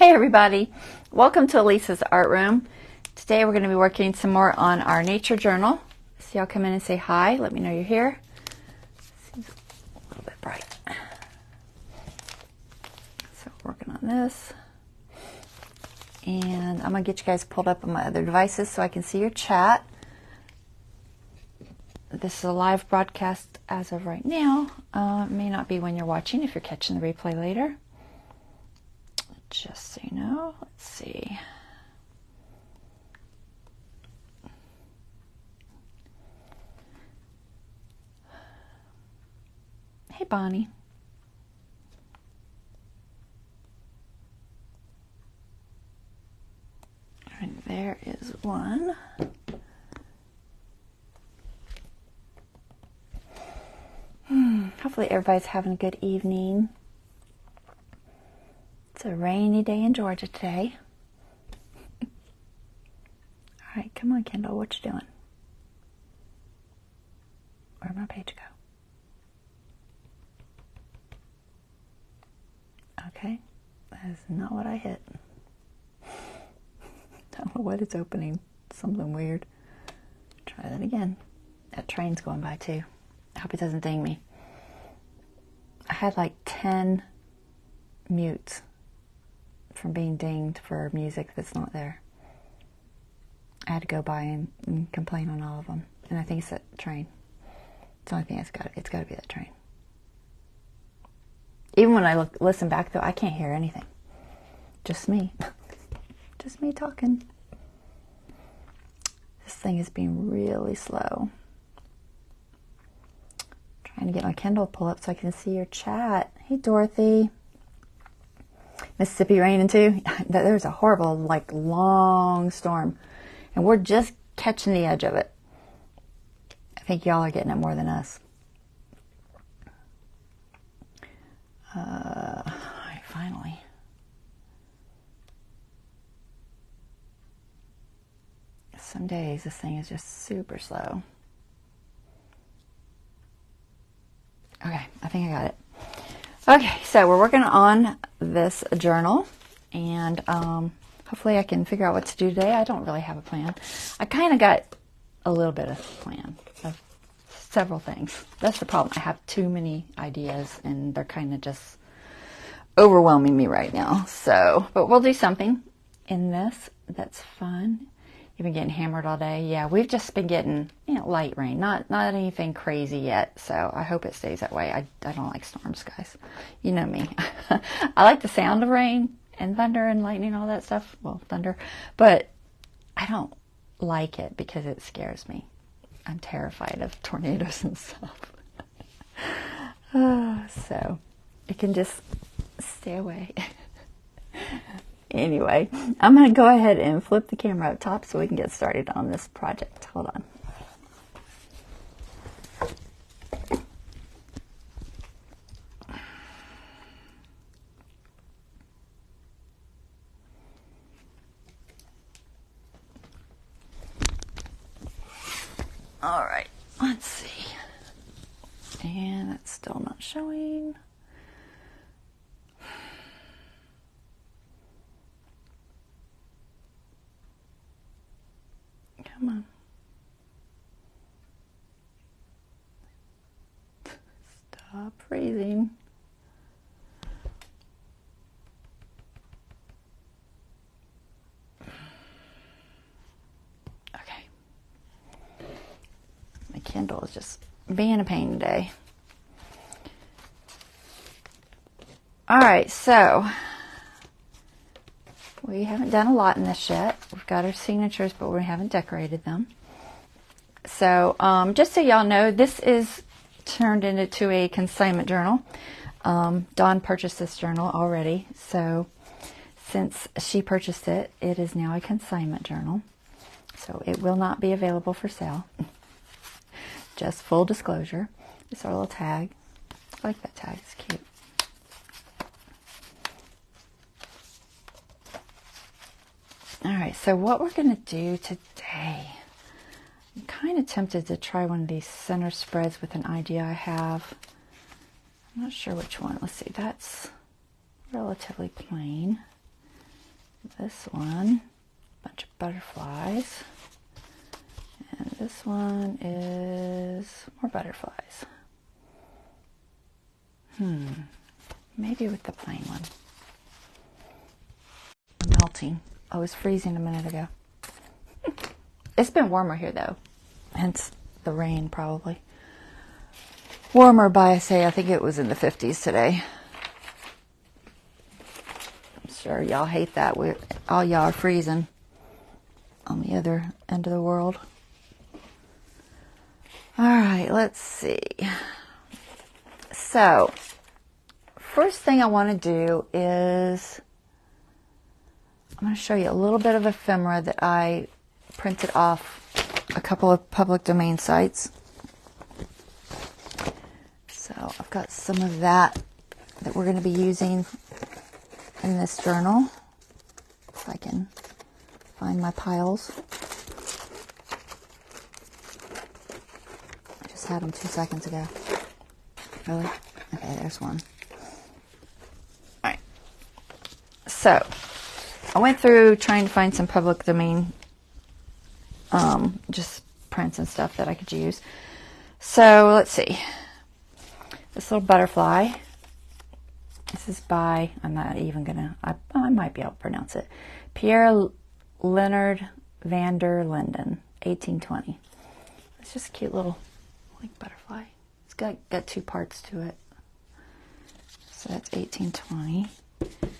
Hey everybody, welcome to Elisa's Art Room. Today we're going to be working some more on our nature journal. So y'all come in and say hi, let me know you're here. Seems a little bit bright. So we're working on this. And I'm going to get you guys pulled up on my other devices so I can see your chat. This is a live broadcast as of right now. It may not be when you're watching if you're catching the replay later. Just so you know, let's see. Hey, Bonnie. All right, there is one. Hopefully everybody's having a good evening. It's a rainy day in Georgia today. All right, come on, Kendall. What you doing? Where'd my page go? Okay, that is not what I hit. I don't know what it's opening. Something weird. Try that again. That train's going by too. I hope it doesn't ding me. I had like 10 mutes from being dinged for music that's not there. I had to go by and complain on all of them, and I think it's that train. It's the only thing it's got to be that train. Even when I listen back though, I can't hear anything. Just me. Just me talking. This thing is being really slow. Trying to get my Kindle pull up so I can see your chat. Hey Dorothy. Mississippi raining too. There's a horrible, long storm, and we're just catching the edge of it. I think y'all are getting it more than us. All right, finally. Some days this thing is just super slow. Okay, I think I got it. Okay, so we're working on this journal, and hopefully I can figure out what to do today. I don't really have a plan. I kind of got a little bit of a plan of several things. That's the problem. I have too many ideas, and they're kind of just overwhelming me right now. So, but we'll do something in this that's fun. You've been getting hammered all day. Yeah, we've just been getting, light rain. Not anything crazy yet. So I hope it stays that way. I don't like storms, guys. You know me. I like the sound of rain and thunder and lightning, all that stuff. Well, thunder. But I don't like it because it scares me. I'm terrified of tornadoes and stuff. So it can just stay away. Anyway, I'm going to go ahead and flip the camera up top so we can get started on this project. Hold on. All right, let's see. And that's still not showing. Come on. Stop freezing. Okay. My Kindle is just being a pain today. All right, so we haven't done a lot in this yet. We've got our signatures, but we haven't decorated them. So just so y'all know, this is turned into a consignment journal. Dawn purchased this journal already. So since she purchased it, it is now a consignment journal. So it will not be available for sale. Just full disclosure. This is our little tag. I like that tag. It's cute. All right, so what we're going to do today, I'm kind of tempted to try one of these center spreads with an idea I have. I'm not sure which one. Let's see, that's relatively plain. This one, bunch of butterflies. And this one is more butterflies. Maybe with the plain one. I'm melting. I was freezing a minute ago. It's been warmer here though, hence the rain probably. Warmer by, I think it was in the 50s today. I'm sure y'all hate that. All y'all are freezing on the other end of the world. All right, let's see. So, first thing I want to do is I'm going to show you a little bit of ephemera that I printed off a couple of public domain sites. So I've got some of that we're going to be using in this journal. If I can find my piles. I just had them 2 seconds ago. Really? Okay, there's one. Alright. So, I went through trying to find some public domain, just prints and stuff that I could use. So, let's see. This little butterfly. This is by, I'm not even gonna, I might be able to pronounce it. Pierre Leonard van der Linden, 1820. It's just a cute little, like, butterfly. It's got 2 parts to it. So that's 1820.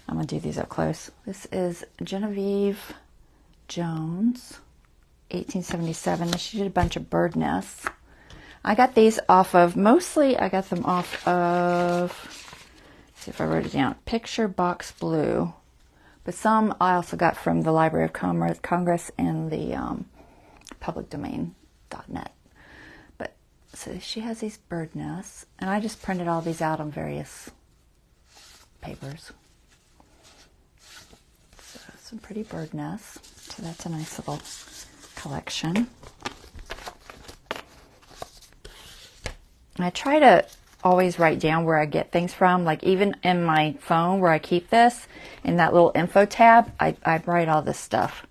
I'm going to do these up close. This is Genevieve Jones, 1877. She did a bunch of bird nests. I got these off of, mostly I got them off of, let's see if I wrote it down, Picture Box Blue. But some I also got from the Library of Congress and the publicdomain.net. But so she has these bird nests, and I just printed all these out on various papers. So some pretty bird nests. So that's a nice little collection. And I try to always write down where I get things from, like even in my phone where I keep this, in that little info tab, I write all this stuff.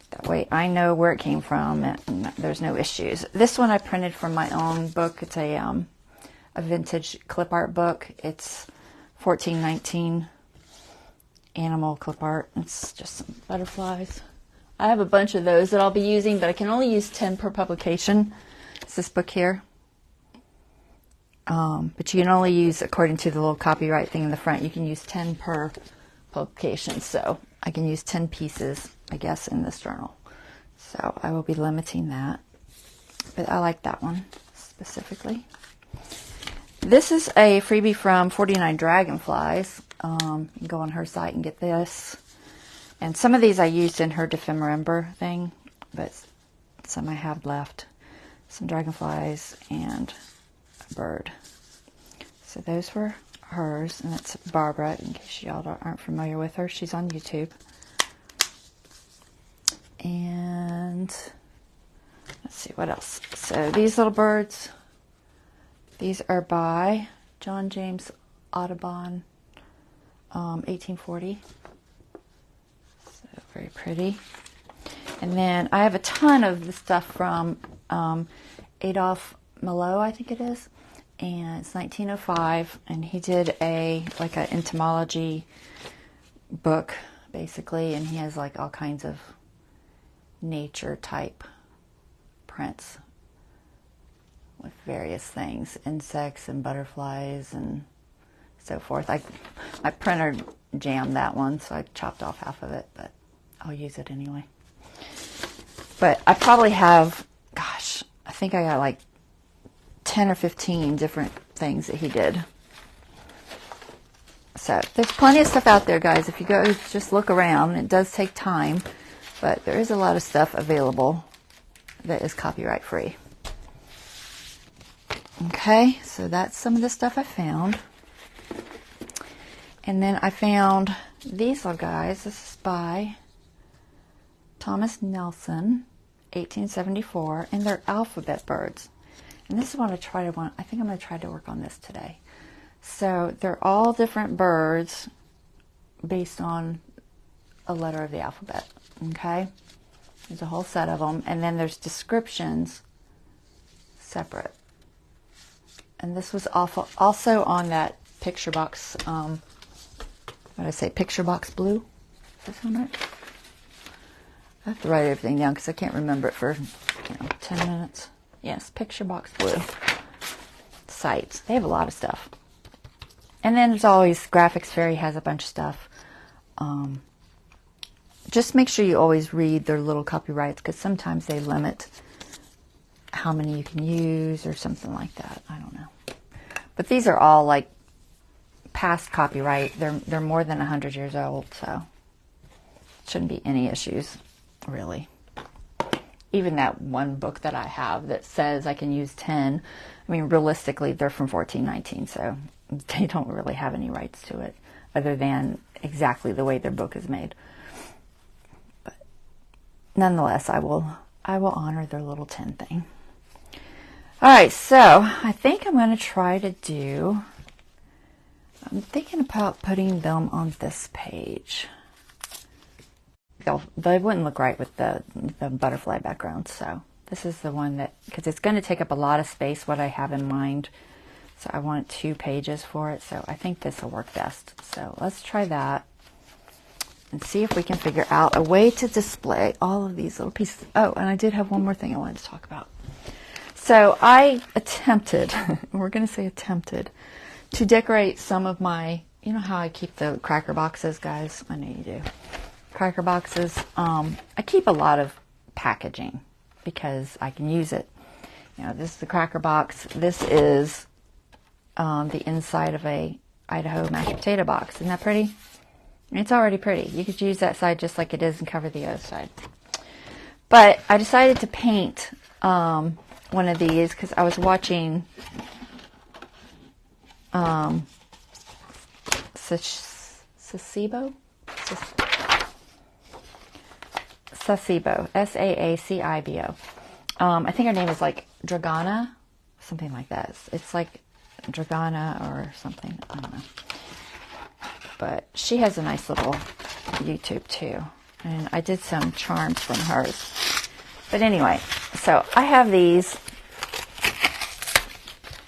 That way I know where it came from and there's no issues. This one I printed from my own book. It's a vintage clip art book. It's 1419 animal clip art. It's just some butterflies. I have a bunch of those that I'll be using, but I can only use 10 per publication. It's this book here. But you can only use, according to the little copyright thing in the front, you can use 10 per publication. So I can use 10 pieces, I guess, in this journal. So I will be limiting that. But I like that one specifically. This is a freebie from 49 Dragonflies. You can go on her site and get this. And some of these I used in her Defemember thing, but some I have left. Some dragonflies and a bird. So those were hers, and that's Barbara, in case y'all aren't familiar with her. She's on YouTube. And let's see what else. So these little birds, these are by John James Audubon, 1840. So very pretty. And then I have a ton of the stuff from Adolphe Malot, I think it is. And it's 1905, and he did like an entomology book, basically, and he has like all kinds of nature type prints with various things, insects and butterflies and so forth. I printer jammed that one, so I chopped off half of it, but I'll use it anyway. But I probably have, gosh, I think I got like 10 or 15 different things that he did. So there's plenty of stuff out there, guys. If you go just look around, it does take time, but there is a lot of stuff available that is copyright free. Okay, so that's some of the stuff I found. And then I found these little guys. This is by Thomas Nelson, 1874, and they're alphabet birds. And this is what I think I'm going to try to work on this today. So they're all different birds based on a letter of the alphabet. Okay, there's a whole set of them, and then there's descriptions separate. And this was also on that picture box. What did I say? Picture box blue. Does that sound right? I have to write everything down because I can't remember it for 10 minutes. Yes, picture box blue sites. They have a lot of stuff. And then there's always Graphics Fairy has a bunch of stuff. Just make sure you always read their little copyrights because sometimes they limit how many you can use or something like that. I don't know. But these are all like past copyright. They're more than 100 years old, so shouldn't be any issues, really. Even that one book that I have that says I can use 10, I mean, realistically, they're from 1419, so they don't really have any rights to it other than exactly the way their book is made. But nonetheless, I will honor their little 10 thing. All right, so I think I'm going to try to do, I'm thinking about putting them on this page. They wouldn't look right with the butterfly background, so this is the one that, because it's going to take up a lot of space, what I have in mind. So I want 2 pages for it, so I think this will work best. So let's try that and see if we can figure out a way to display all of these little pieces. Oh, and I did have one more thing I wanted to talk about. So I attempted, we're going to say attempted, to decorate some of my, you know how I keep the cracker boxes, guys? I know you do. Cracker boxes. I keep a lot of packaging because I can use it. You know, this is the cracker box. This is the inside of a Idaho mashed potato box. Isn't that pretty? It's already pretty. You could use that side just like it is and cover the other side. But I decided to paint one of these because I was watching Saacibo? Saacibo, Saacibo. I think her name is like Dragana, something like that. It's like Dragana or something. I don't know. But she has a nice little YouTube too. And I did some charms from hers. But anyway, so I have these.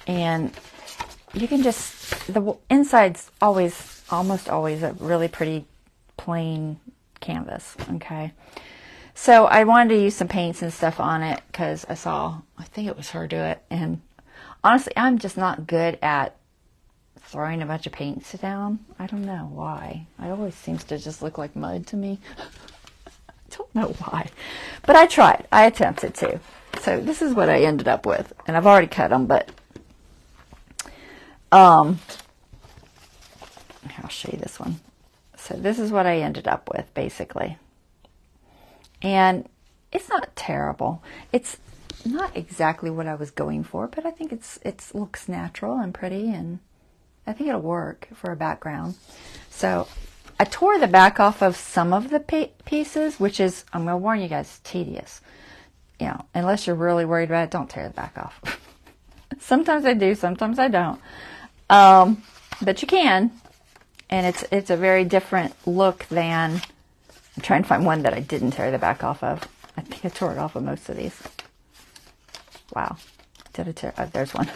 And you can just, the inside's always, almost always a really pretty plain canvas. Okay. So I wanted to use some paints and stuff on it because I think it was her do it. And honestly, I'm just not good at throwing a bunch of paints down. I don't know why. It always seems to just look like mud to me. I don't know why. But I tried. I attempted to. So this is what I ended up with. And I've already cut them, but I'll show you this one. So this is what I ended up with, basically. And it's not terrible. It's not exactly what I was going for, but I think it looks natural and pretty, and I think it'll work for a background. So I tore the back off of some of the pieces, which is, I'm going to warn you guys, tedious. You know, unless you're really worried about it, don't tear the back off. Sometimes I do, sometimes I don't. But you can, and it's a very different look than, I'm trying to find one that I didn't tear the back off of. I think I tore it off of most of these. Wow. Did I tear, there's one.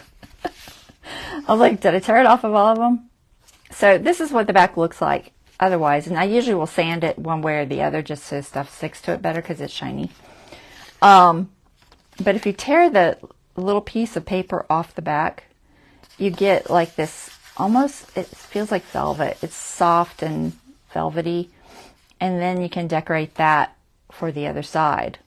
I was like, did I tear it off of all of them? So this is what the back looks like otherwise, and I usually will sand it one way or the other just so stuff sticks to it better because it's shiny. But if you tear the little piece of paper off the back, you get like this almost, it feels like velvet. It's soft and velvety. And then you can decorate that for the other side.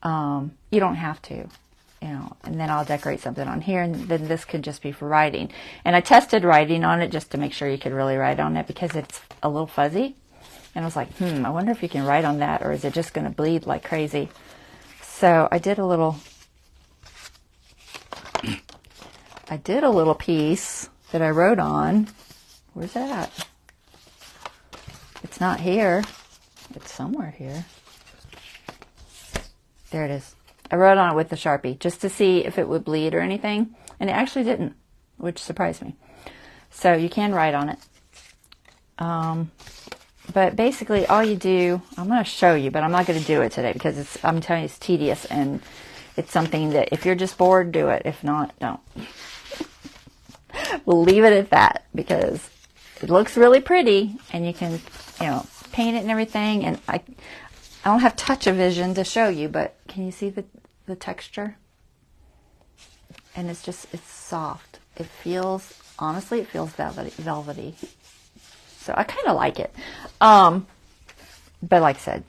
You don't have to, you know, and then I'll decorate something on here, and then this could just be for writing. And I tested writing on it just to make sure you could really write on it because it's a little fuzzy. And I was like, I wonder if you can write on that, or is it just going to bleed like crazy? So I did a little piece that I wrote on. Where's that? It's not here. It's somewhere here. There it is. I wrote on it with the Sharpie just to see if it would bleed or anything. And it actually didn't, which surprised me. So you can write on it. But basically all you do, I'm going to show you, but I'm not going to do it today because I'm telling you it's tedious, and it's something that if you're just bored, do it. If not, don't. We'll leave it at that because it looks really pretty, and you can, paint it and everything. And I don't have touch-o-vision to show you, but can you see the texture? And it's soft. It feels, honestly, it feels velvety. So I kind of like it. But like I said,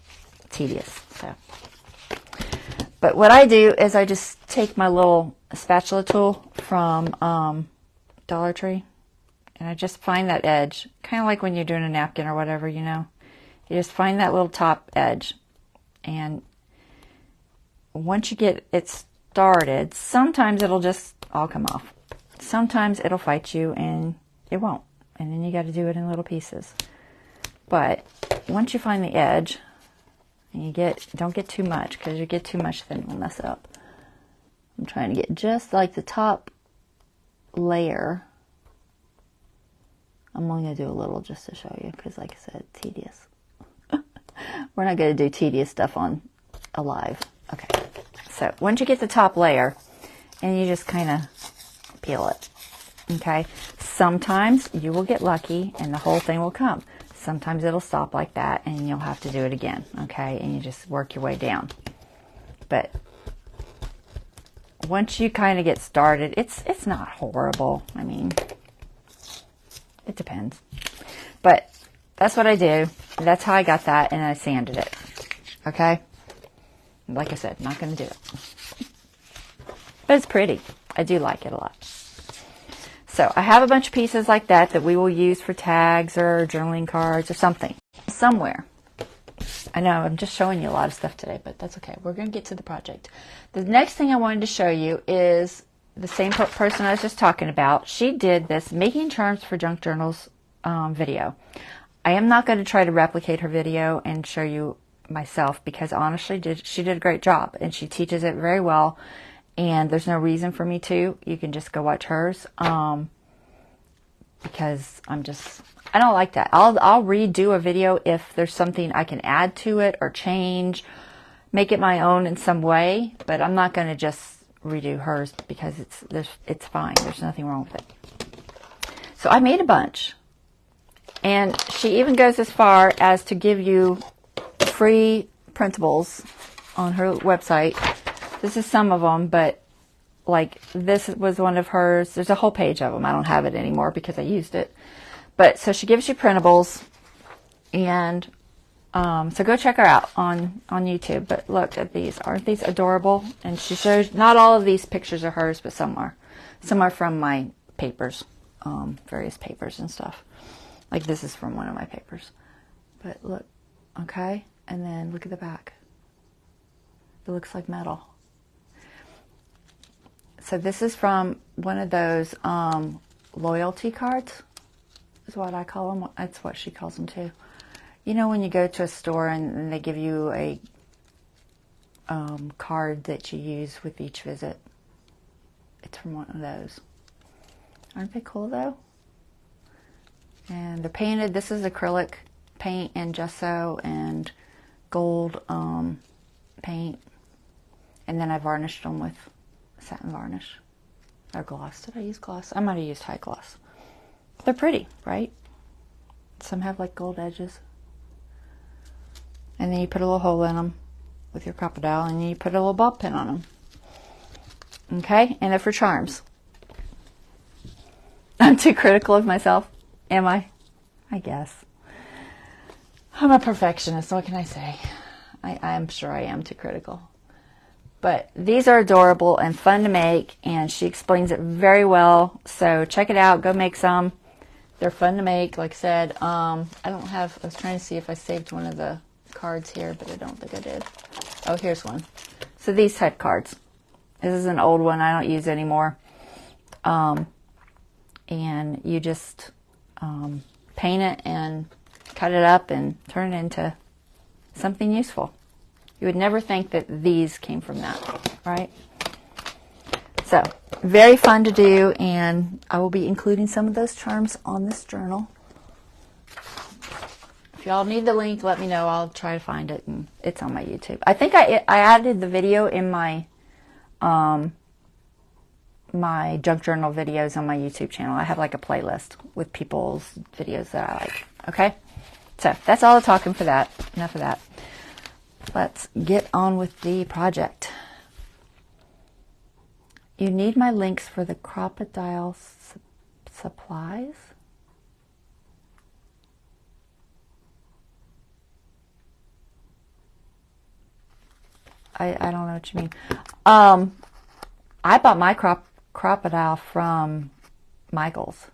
tedious. So, but what I do is I just take my little spatula tool from Dollar Tree, and I just find that edge, kind of like when you're doing a napkin or whatever, you just find that little top edge, and once you get it started, sometimes it'll just all come off. Sometimes it'll fight you and it won't, and then you got to do it in little pieces. But once you find the edge, and don't get too much, because you get too much then you'll mess it up. I'm trying to get just like the top layer. I'm only going to do a little just to show you, because like I said, tedious. We're not going to do tedious stuff on a live. Okay, so once you get the top layer, and you just kind of peel it, okay? Sometimes you will get lucky and the whole thing will come. Sometimes it'll stop like that and you'll have to do it again, okay? And you just work your way down. But once you kind of get started, it's not horrible. I mean, it depends. But that's what I do. That's how I got that, and I sanded it, okay? Like I said, not going to do it. But it's pretty. I do like it a lot. So I have a bunch of pieces like that we will use for tags or journaling cards or something. Somewhere. I know I'm just showing you a lot of stuff today, but that's okay. We're going to get to the project. The next thing I wanted to show you is the same person I was just talking about. She did this Making Charms for Junk Journals video. I am not going to try to replicate her video and show you myself, because honestly she did a great job and she teaches it very well, and there's no reason for me to. You can just go watch hers, because I don't like that. I'll redo a video if there's something I can add to it or change, make it my own in some way, but I'm not going to just redo hers because it's fine. There's nothing wrong with it. So I made a bunch, and she even goes as far as to give you free printables on her website. This is some of them, but like this was one of hers. There's a whole page of them. I don't have it anymore because I used it. But so she gives you printables, and so go check her out on YouTube. But look at these. Aren't these adorable? And she shows, not all of these pictures are hers, but some are. Some are from my papers, various papers and stuff. Like this is from one of my papers. But look, okay? And then look at the back. It looks like metal. So this is from one of those loyalty cards, is what I call them. That's what she calls them too. You know, when you go to a store and they give you a card that you use with each visit. It's from one of those. Aren't they cool though? And they're painted. This is acrylic paint and gesso and gold paint. And then I varnished them with satin varnish. Or gloss. Did I use gloss? I might have used high gloss. They're pretty, right? Some have like gold edges. And then you put a little hole in them with your crocodile, and you put a little ball pin on them. Okay? And they're for charms. I'm too critical of myself. Am I? I guess. I'm a perfectionist. What can I say? I'm sure I am too critical. But these are adorable and fun to make, and she explains it very well. So check it out. Go make some. They're fun to make. Like I said, I was trying to see if I saved one of the cards here, but I don't think I did. Oh, here's one. So these type cards. This is an old one I don't use anymore. And you just paint it and cut it up and turn it into something useful. You would never think that these came from that, right? So, very fun to do, and I will be including some of those charms on this journal. If y'all need the link, let me know. I'll try to find it, and it's on my YouTube. I think I added the video in my my junk journal videos on my YouTube channel. I have like a playlist with people's videos that I like. Okay, so that's all the talking for that. Enough of that. Let's get on with the project. You need my links for the crocodile supplies. I don't know what you mean. I bought my crocodile from Michael's.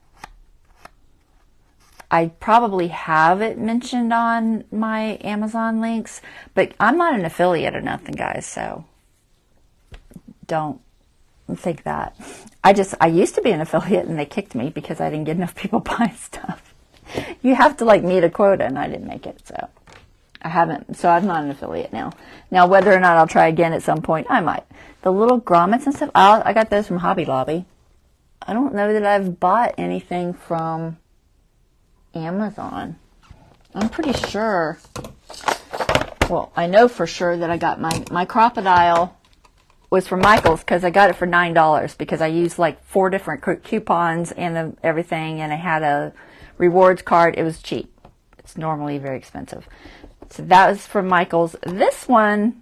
I probably have it mentioned on my Amazon links, but I'm not an affiliate or nothing, guys, so don't think that. I used to be an affiliate and they kicked me because I didn't get enough people buying stuff. You have to like meet a quota, and I didn't make it, so I haven't, so I'm not an affiliate now. Now, whether or not I'll try again at some point, I might. The little grommets and stuff, I got those from Hobby Lobby. I don't know that I've bought anything from Amazon. I'm pretty sure, well, I know for sure that I got my crocodile was from Michael's because I got it for $9 because I used like 4 different coupons and everything, and I had a rewards card. It was cheap. It's normally very expensive. So that was from Michael's. This one,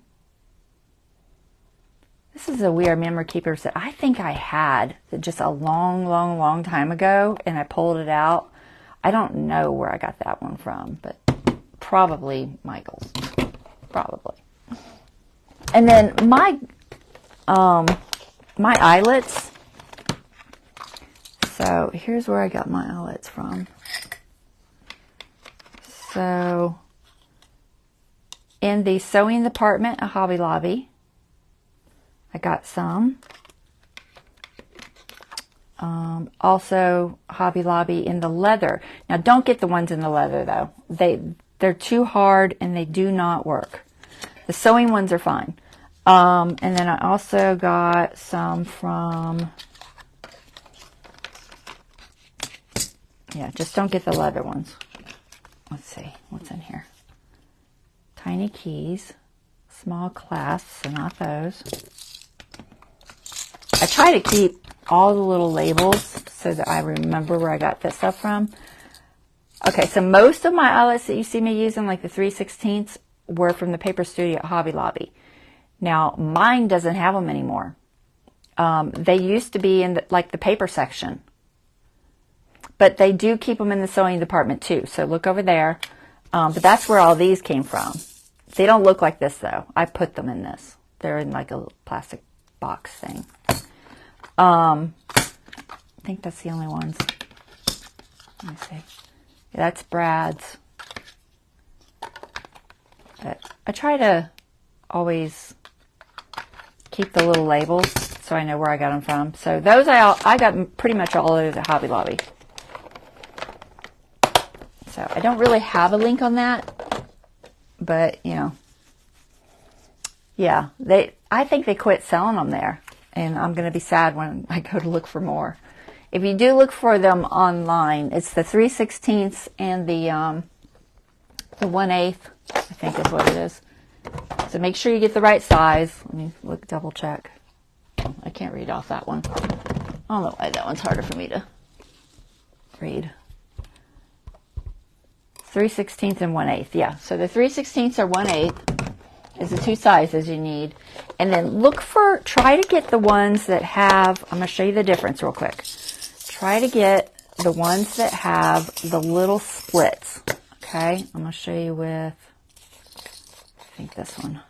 this is a weird memory keeper that I think I had just a long time ago, and I pulled it out. I don't know where I got that one from, but probably Michael's. Probably. And then my eyelets. So here's where I got my eyelets from. So in the sewing department at Hobby Lobby, I got some. Also Hobby Lobby in the leather. Now don't get the ones in the leather though. They're too hard and they do not work. The sewing ones are fine. And then I also got some from, yeah, just don't get the leather ones. Let's see, what's in here? Tiny keys, small clasps, so not those. I try to keep all the little labels so that I remember where I got this stuff from. Okay, so most of my eyelets that you see me using, like the 3/16, were from the Paper Studio at Hobby Lobby. Now, mine doesn't have them anymore. They used to be in the paper section. But they do keep them in the sewing department too. So look over there. But that's where all these came from. They don't look like this though. I put them in this. They're in like a little plastic box thing. I think that's the only ones. Let me see. Yeah, that's Brad's. But I try to always keep the little labels so I know where I got them from. So those I got pretty much all of those at Hobby Lobby. So I don't really have a link on that, but you know, yeah, I think they quit selling them there, and I'm going to be sad when I go to look for more. If you do look for them online, it's the 3/16 and the 1/8, I think is what it is. So make sure you get the right size. Let me double check. I can't read off that one. I don't know why that one's harder for me to read. 3/16 and 1/8. Yeah, so the 3/16 or 1/8 is the 2 sizes you need. And then try to get the ones that have, I'm going to show you the difference real quick. Try to get the ones that have the little splits. Okay, I'm going to show you with, I think this one.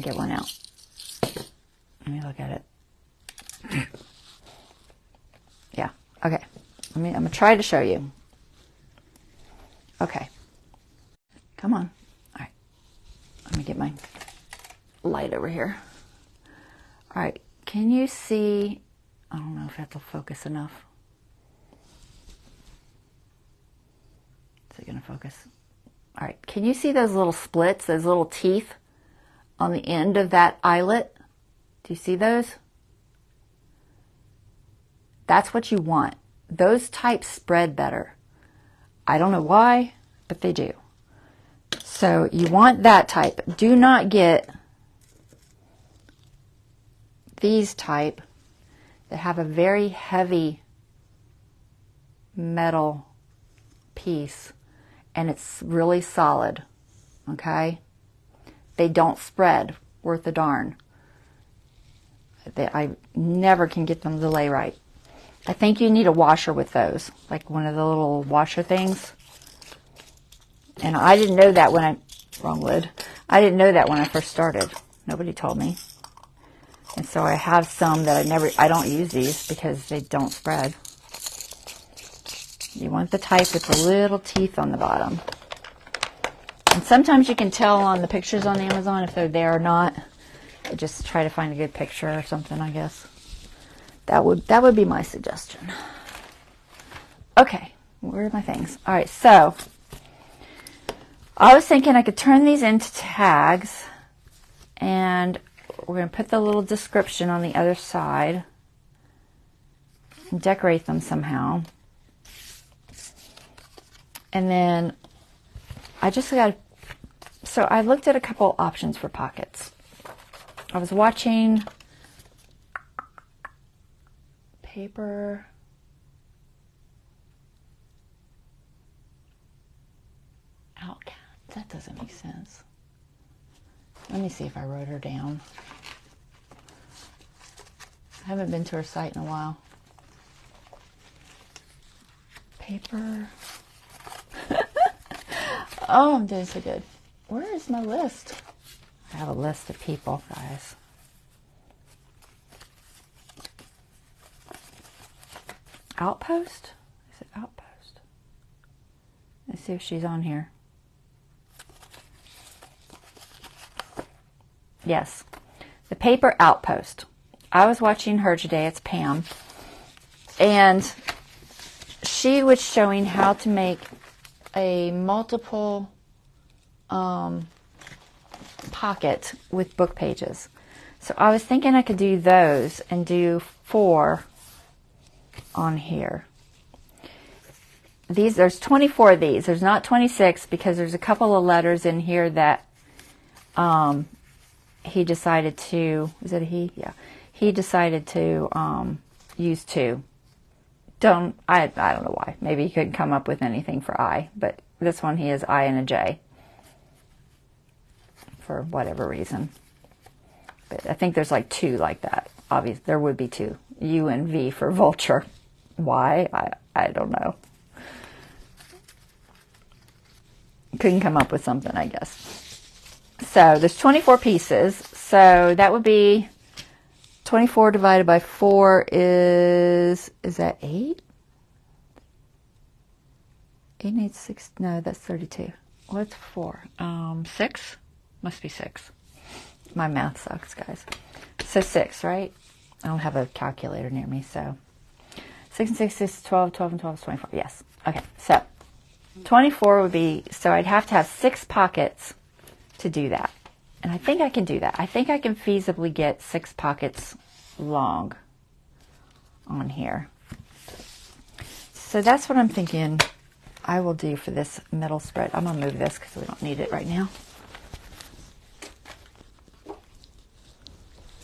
Get one out. Let me look at it. Yeah, okay. I'm going to try to show you. Okay. Come on. All right. Let me get my light over here. All right. Can you see? I don't know if that'll focus enough. Is it going to focus? All right. Can you see those little splits, those little teeth on the end of that eyelet? Do you see those? That's what you want. Those types spread better. I don't know why, but they do. So you want that type. Do not get these type that have a very heavy metal piece and it's really solid. Okay? They don't spread worth a darn. I never can get them to lay right. I think you need a washer with those, like one of the little washer things. And I didn't know that when I didn't know that when I first started. Nobody told me. And so I have some that I don't use these because they don't spread. You want the type with the little teeth on the bottom. And sometimes you can tell on the pictures on Amazon if they're there or not. I just try to find a good picture or something, I guess. That would be my suggestion. Okay, where are my things? All right, so I was thinking I could turn these into tags, and we're going to put the little description on the other side and decorate them somehow. And then I just got, so I looked at a couple options for pockets. I was watching paper. Out. That doesn't make sense. Let me see if I wrote her down. I haven't been to her site in a while. Paper. Oh, I'm doing so good. Where is my list? I have a list of people, guys. Outpost? Is it Outpost? Let's see if she's on here. Yes. The Paper Outpost. I was watching her today. It's Pam. And she was showing how to make a multiple pocket with book pages. So I was thinking I could do those and do 4 on here. There's 24 of these. There's not 26 because there's a couple of letters in here that he decided to, is it a he? Yeah. He decided to use 2. I don't know why. Maybe he couldn't come up with anything for I, but this one he has I and a J for whatever reason. But I think there's like 2 like that. Obviously, there would be 2. U and V for vulture. Why? I don't know. Couldn't come up with something, I guess. So there's 24 pieces. So that would be 24 divided by 4 is that 8? 8 and 8, 6. No, that's 32. What's 4? 6? Must be 6. My math sucks, guys. So 6, right? I don't have a calculator near me, so 6 and 6 is 12, 12 and 12 is 24. Yes. Okay, so 24 would be, so I'd have to have 6 pockets to do that. And I think I can do that. I think I can feasibly get 6 pockets long on here. So that's what I'm thinking I will do for this middle spread. I'm going to move this because we don't need it right now.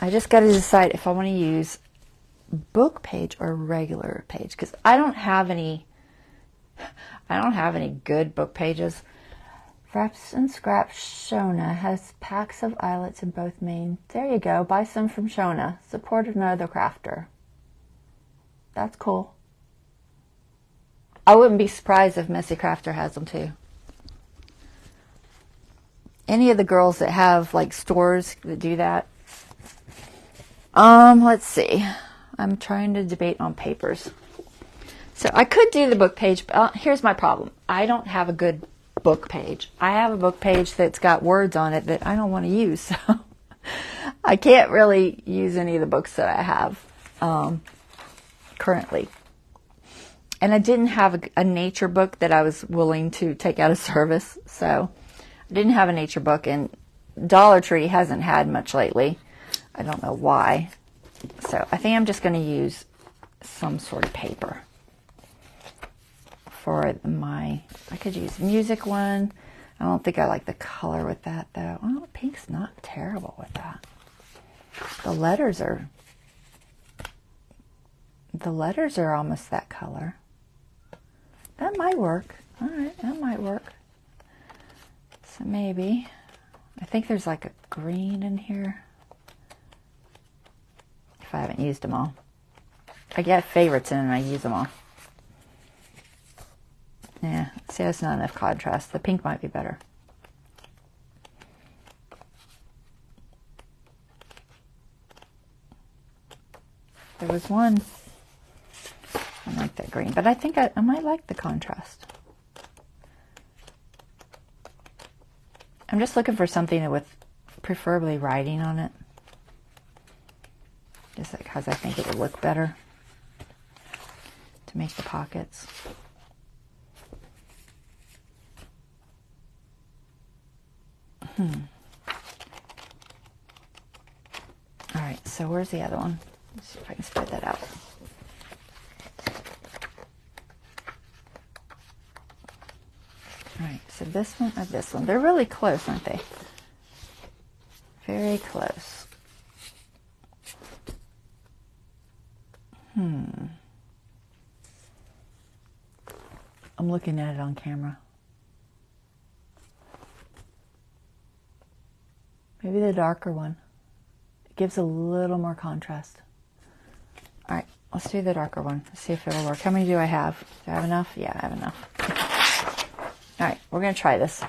I just got to decide if I want to use book page or regular page because I don't have any good book pages. Wraps and Scraps Shona has packs of eyelets in both Maine. There you go. Buy some from Shona. Support another crafter. That's cool. I wouldn't be surprised if Messy Crafter has them too. Any of the girls that have like stores that do that. Let's see. I'm trying to debate on papers. So I could do the book page, but here's my problem. I don't have a good book page. I have a book page that's got words on it that I don't want to use. So I can't really use any of the books that I have currently. And I didn't have a nature book that I was willing to take out of service. So I didn't have a nature book, and Dollar Tree hasn't had much lately. I don't know why. So I think I'm just going to use some sort of paper for I could use music one. I don't think I like the color with that though. Oh, pink's not terrible with that. The letters are almost that color. That might work. All right, that might work. So maybe, I think there's like a green in here. If I haven't used them all. I get favorites in and I use them all. Yeah, see, that's not enough contrast. The pink might be better. There was one. I like that green, but I think I might like the contrast. I'm just looking for something with preferably writing on it. Just because I think it would look better to make the pockets. All right, so where's the other one? Let's see if I can spread that out. All right, so this one or this one. They're really close, aren't they? Very close. I'm looking at it on camera. Maybe the darker one. It gives a little more contrast. All right, let's do the darker one. Let's see if it'll work. How many do I have? Do I have enough? Yeah, I have enough. All right, we're going to try this.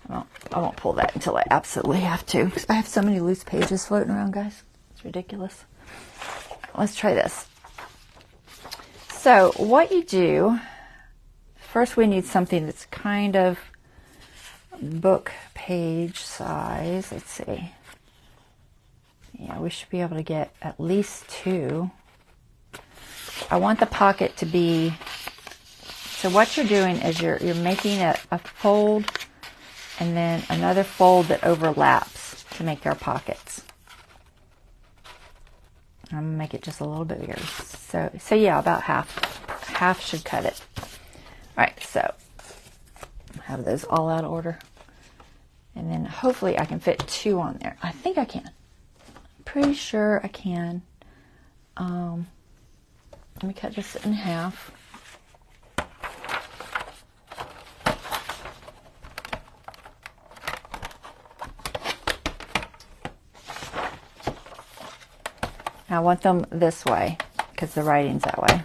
I won't pull that until I absolutely have to, because I have so many loose pages floating around, guys. It's ridiculous. Let's try this. So what you do, first we need something that's kind of book page size. Let's see. Yeah, we should be able to get at least 2. I want the pocket to be, so what you're doing is you're making a fold and then another fold that overlaps to make our pockets. I'm going to make it just a little bit bigger. So yeah, about half. Half should cut it. All right, so have those all out of order. And then hopefully I can fit 2 on there. I think I can. Pretty sure I can. Let me cut this in half. I want them this way because the writing's that way.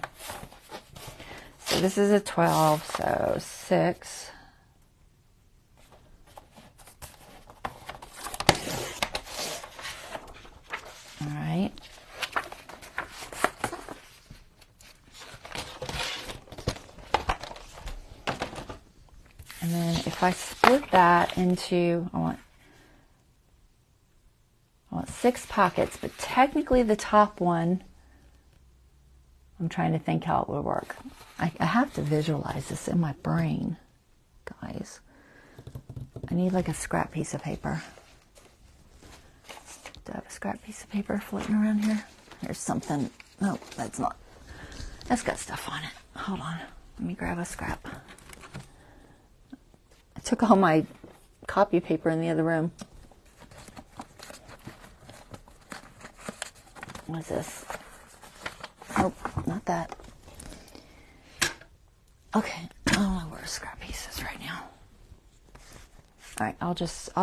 So this is a 12, so 6. All right. And then if I split that into, I want 6 pockets, but technically the top one, I'm trying to think how it would work. I have to visualize this in my brain, guys. I need like a scrap piece of paper. Do I have a scrap piece of paper floating around here? There's something. No, that's not. That's got stuff on it. Hold on. Let me grab a scrap. I took all my copy paper in the other room. What is this? Nope, not that. Okay, I don't know where a scrap piece is right now. All right, I'll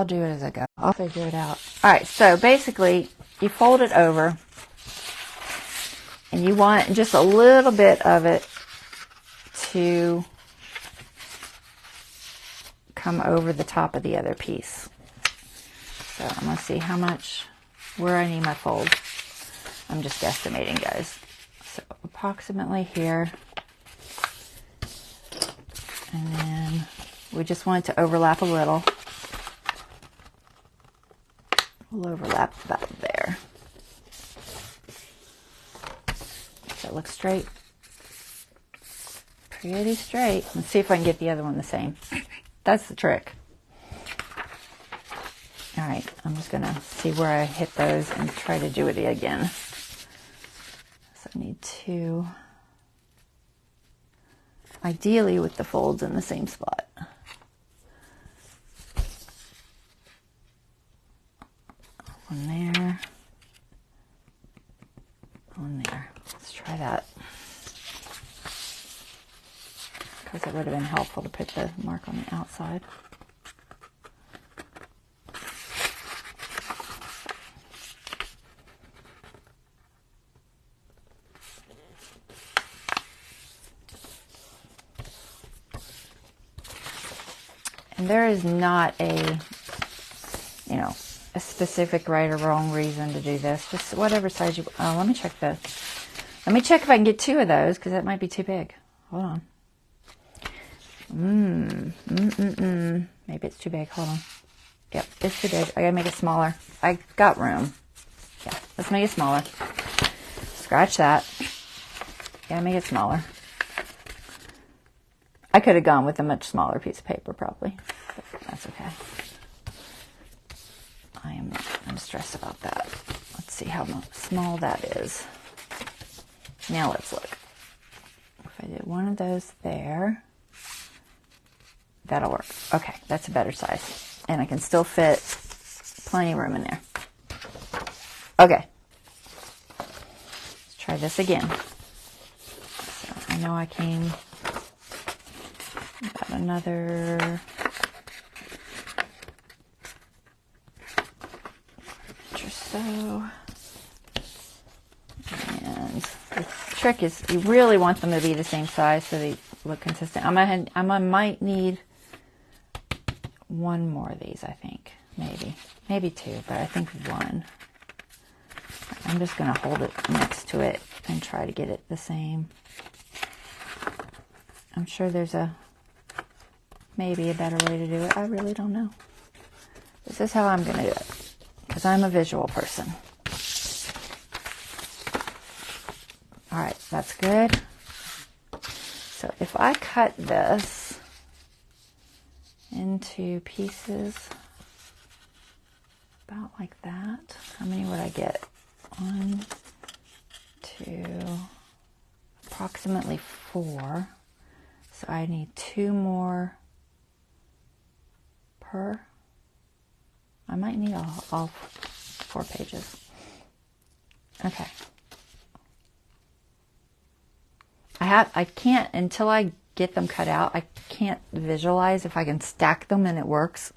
do it as I go. I'll figure it out. All right, so basically you fold it over and you want just a little bit of it to come over the top of the other piece. So I'm going to see where I need my fold. I'm just guesstimating, guys. So approximately here. And then we just want it to overlap a little. We'll overlap about there. Does that look straight? Pretty straight. Let's see if I can get the other one the same. That's the trick. All right, I'm just gonna see where I hit those and try to do it again. So I need 2. ideally with the folds in the same spot. One there. One there. Let's try that. Because it would have been helpful to put the mark on the outside. And there is not a, you know, a specific right or wrong reason to do this. Just whatever size you, let me check let me check if I can get 2 of those, because that might be too big. Hold on. Maybe it's too big. Hold on. Yep, it's too big. I gotta make it smaller. I got room. Yeah, let's make it smaller. Scratch that. Gotta make it smaller. I could have gone with a much smaller piece of paper, probably. But that's okay. I'm stressed about that. Let's see how small that is. Now let's look. If I did one of those there, that'll work. Okay, that's a better size. And I can still fit plenty of room in there. Okay. Let's try this again. So I know I came about another inch or so. And the trick is you really want them to be the same size so they look consistent. I might need one more of these, I think. Maybe 2, but I think 1. I'm just going to hold it next to it and try to get it the same. I'm sure there's maybe a better way to do it. I really don't know. This is how I'm going to do it, because I'm a visual person. All right, that's good. So if I cut this into pieces about like that, how many would I get? 1, 2, approximately 4. So I need 2 more per. I might need all 4 pages. Okay. I can't, until I get them cut out, I can't visualize if I can stack them and it works.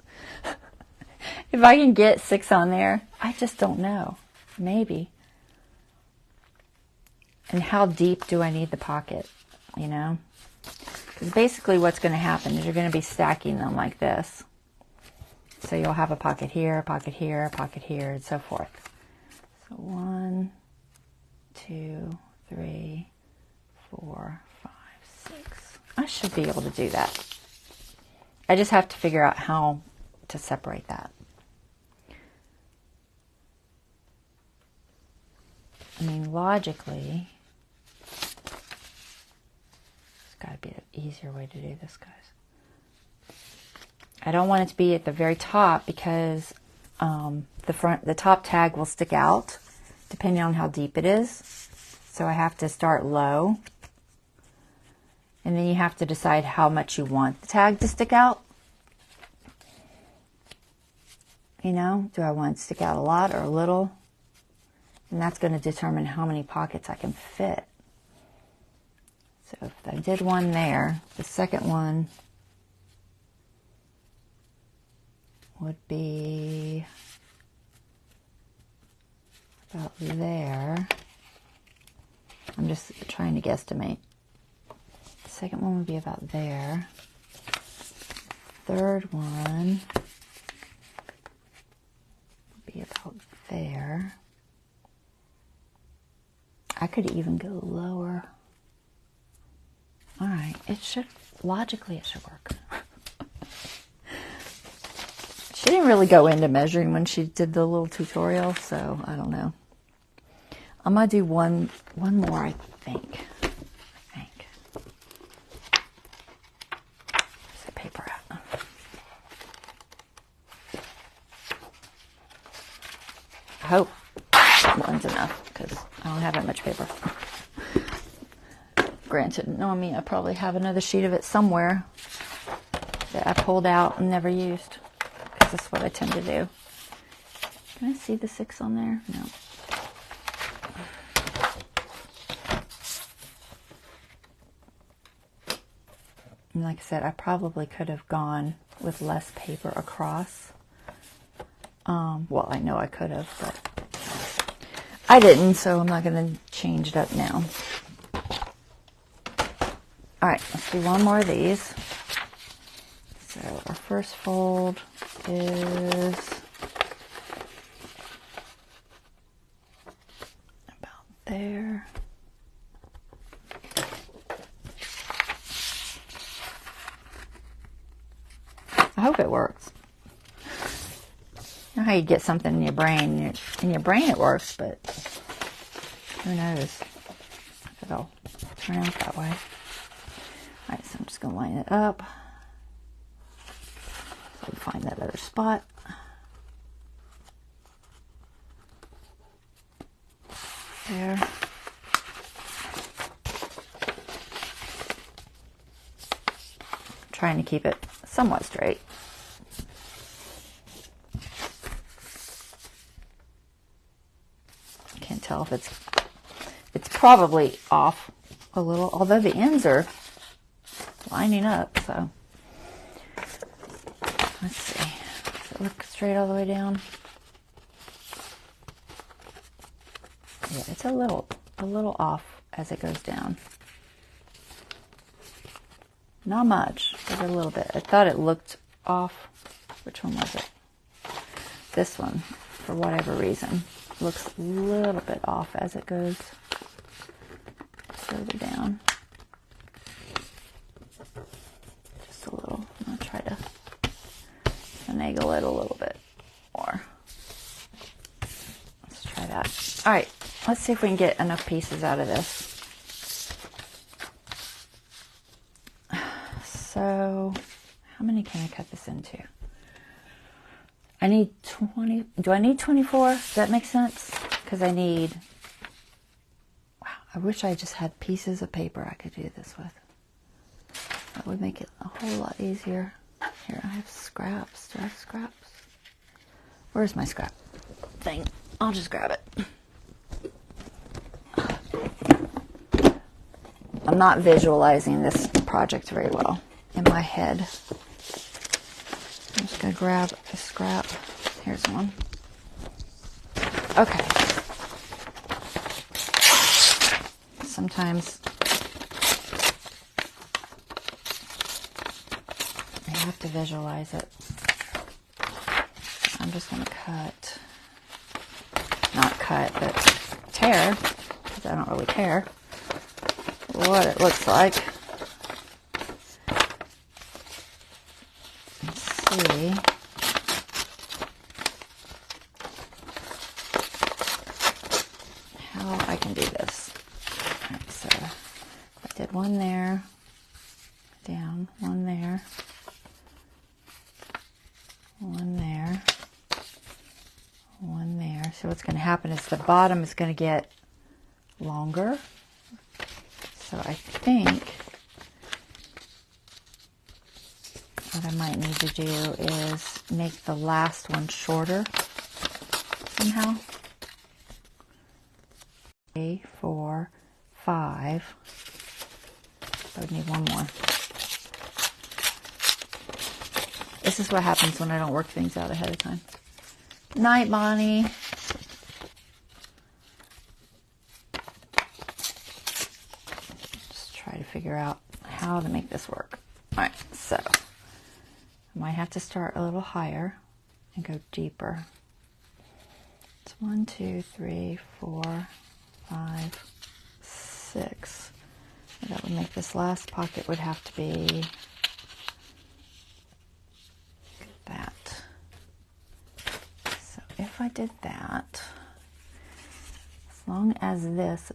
If I can get 6 on there, I just don't know. Maybe. And how deep do I need the pocket, you know? Because basically what's going to happen is you're going to be stacking them like this. So you'll have a pocket here, a pocket here, a pocket here, and so forth. So 1, 2, 3, 4, 5, 6. I should be able to do that. I just have to figure out how to separate that. I mean, logically, there's got to be an easier way to do this, guys. I don't want it to be at the very top because the top tag will stick out depending on how deep it is. So I have to start low. And then you have to decide how much you want the tag to stick out. You know, do I want it to stick out a lot or a little? And that's going to determine how many pockets I can fit. So if I did one there, the second one would be about there. I'm just trying to guesstimate. The second one would be about there. Third one would be about there. I could even go lower. All right, logically it should work. She didn't really go into measuring when she did the little tutorial, so I don't know. I'm gonna do one more, I think. Where's the paper at? I hope one's enough because I don't have that much paper. Granted, knowing me, I probably have another sheet of it somewhere that I pulled out and never used, because that's what I tend to do. Can I see the 6 on there? No. And like I said, I probably could have gone with less paper across. Well, I know I could have, but I didn't, so I'm not going to change it up now. All right, let's do one more of these. So our first fold is about there. I hope it works. You know how you get something in your brain, in your brain it works, but who knows if it'll turn out that way. All right, so I'm just going to line it up. So I find that other spot. There. Trying to keep it somewhat straight. Can't tell if it's probably off a little, although the ends are lining up, so let's see. Does it look straight all the way down? Yeah, it's a little off as it goes down. Not much, but a little bit. I thought it looked off. Which one was it? This one, for whatever reason, looks a little bit off as it goes further down. Just a little. I'm going to try to finagle it a little bit more. Let's try that. All right, let's see if we can get enough pieces out of this. So, how many can I cut this into? I need 20. Do I need 24? Does that make sense? Because I need... Wow, I wish I just had pieces of paper I could do this with. That would make it a whole lot easier. Here, I have scraps. Do I have scraps? Where's my scrap thing? I'll just grab it. I'm not visualizing this project very well in my head. I'm just going to grab a scrap. Here's one. Okay. Sometimes you have to visualize it. I'm just going to cut. Not cut, but tear, because I don't really care what it looks like. Let's see. How I can do this. All right, so I did one there, down, one there, one there, one there. So what's going to happen is the bottom is going to get longer. So I think what I might need to do is make the last one shorter somehow. 3, 4, 5. I would need one more. This is what happens when I don't work things out ahead of time. Night, Bonnie. Try to figure out how to make this work. All right, so I might have to start a little higher and go deeper. It's 1, 2, 3, 4, 5, 6. And that would make this last pocket would have to be that. So if I did that, as long as this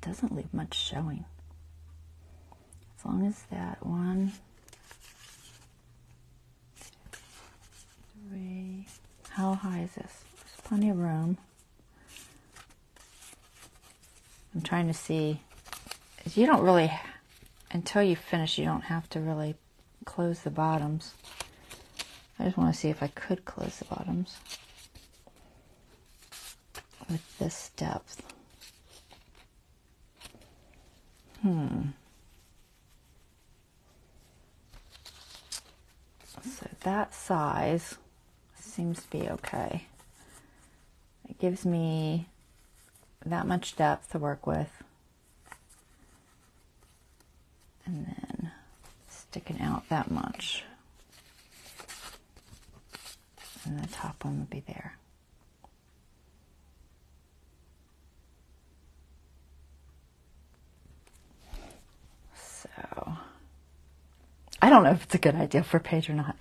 doesn't leave much showing. As long as that 1, 2, 3. How high is this? There's plenty of room. I'm trying to see. You don't really until you finish, you don't have to really close the bottoms. I just want to see if I could close the bottoms with this depth. So that size seems to be okay. It gives me that much depth to work with. And then sticking out that much. And the top one would be there. So, I don't know if it's a good idea for a page or not.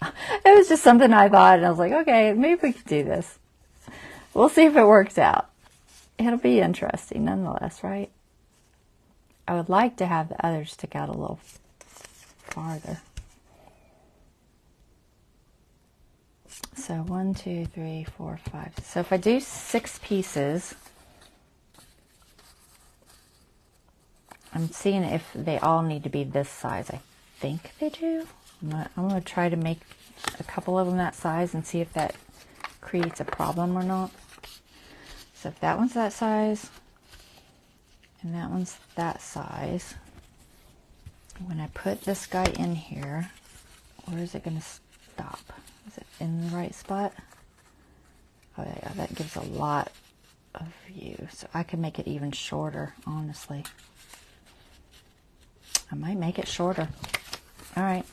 It was just something I thought, and I was like, okay, maybe we could do this. We'll see if it works out. It'll be interesting nonetheless, right? I would like to have the others stick out a little farther. So 1, 2, 3, 4, 5. So if I do 6 pieces, I'm seeing if they all need to be this size. I think they do. I'm going to try to make a couple of them that size and see if that creates a problem or not. So if that one's that size and that one's that size, when I put this guy in here, where is it going to stop? Is it in the right spot? Oh yeah, that gives a lot of view. So I can make it even shorter, honestly. I might make it shorter. All right.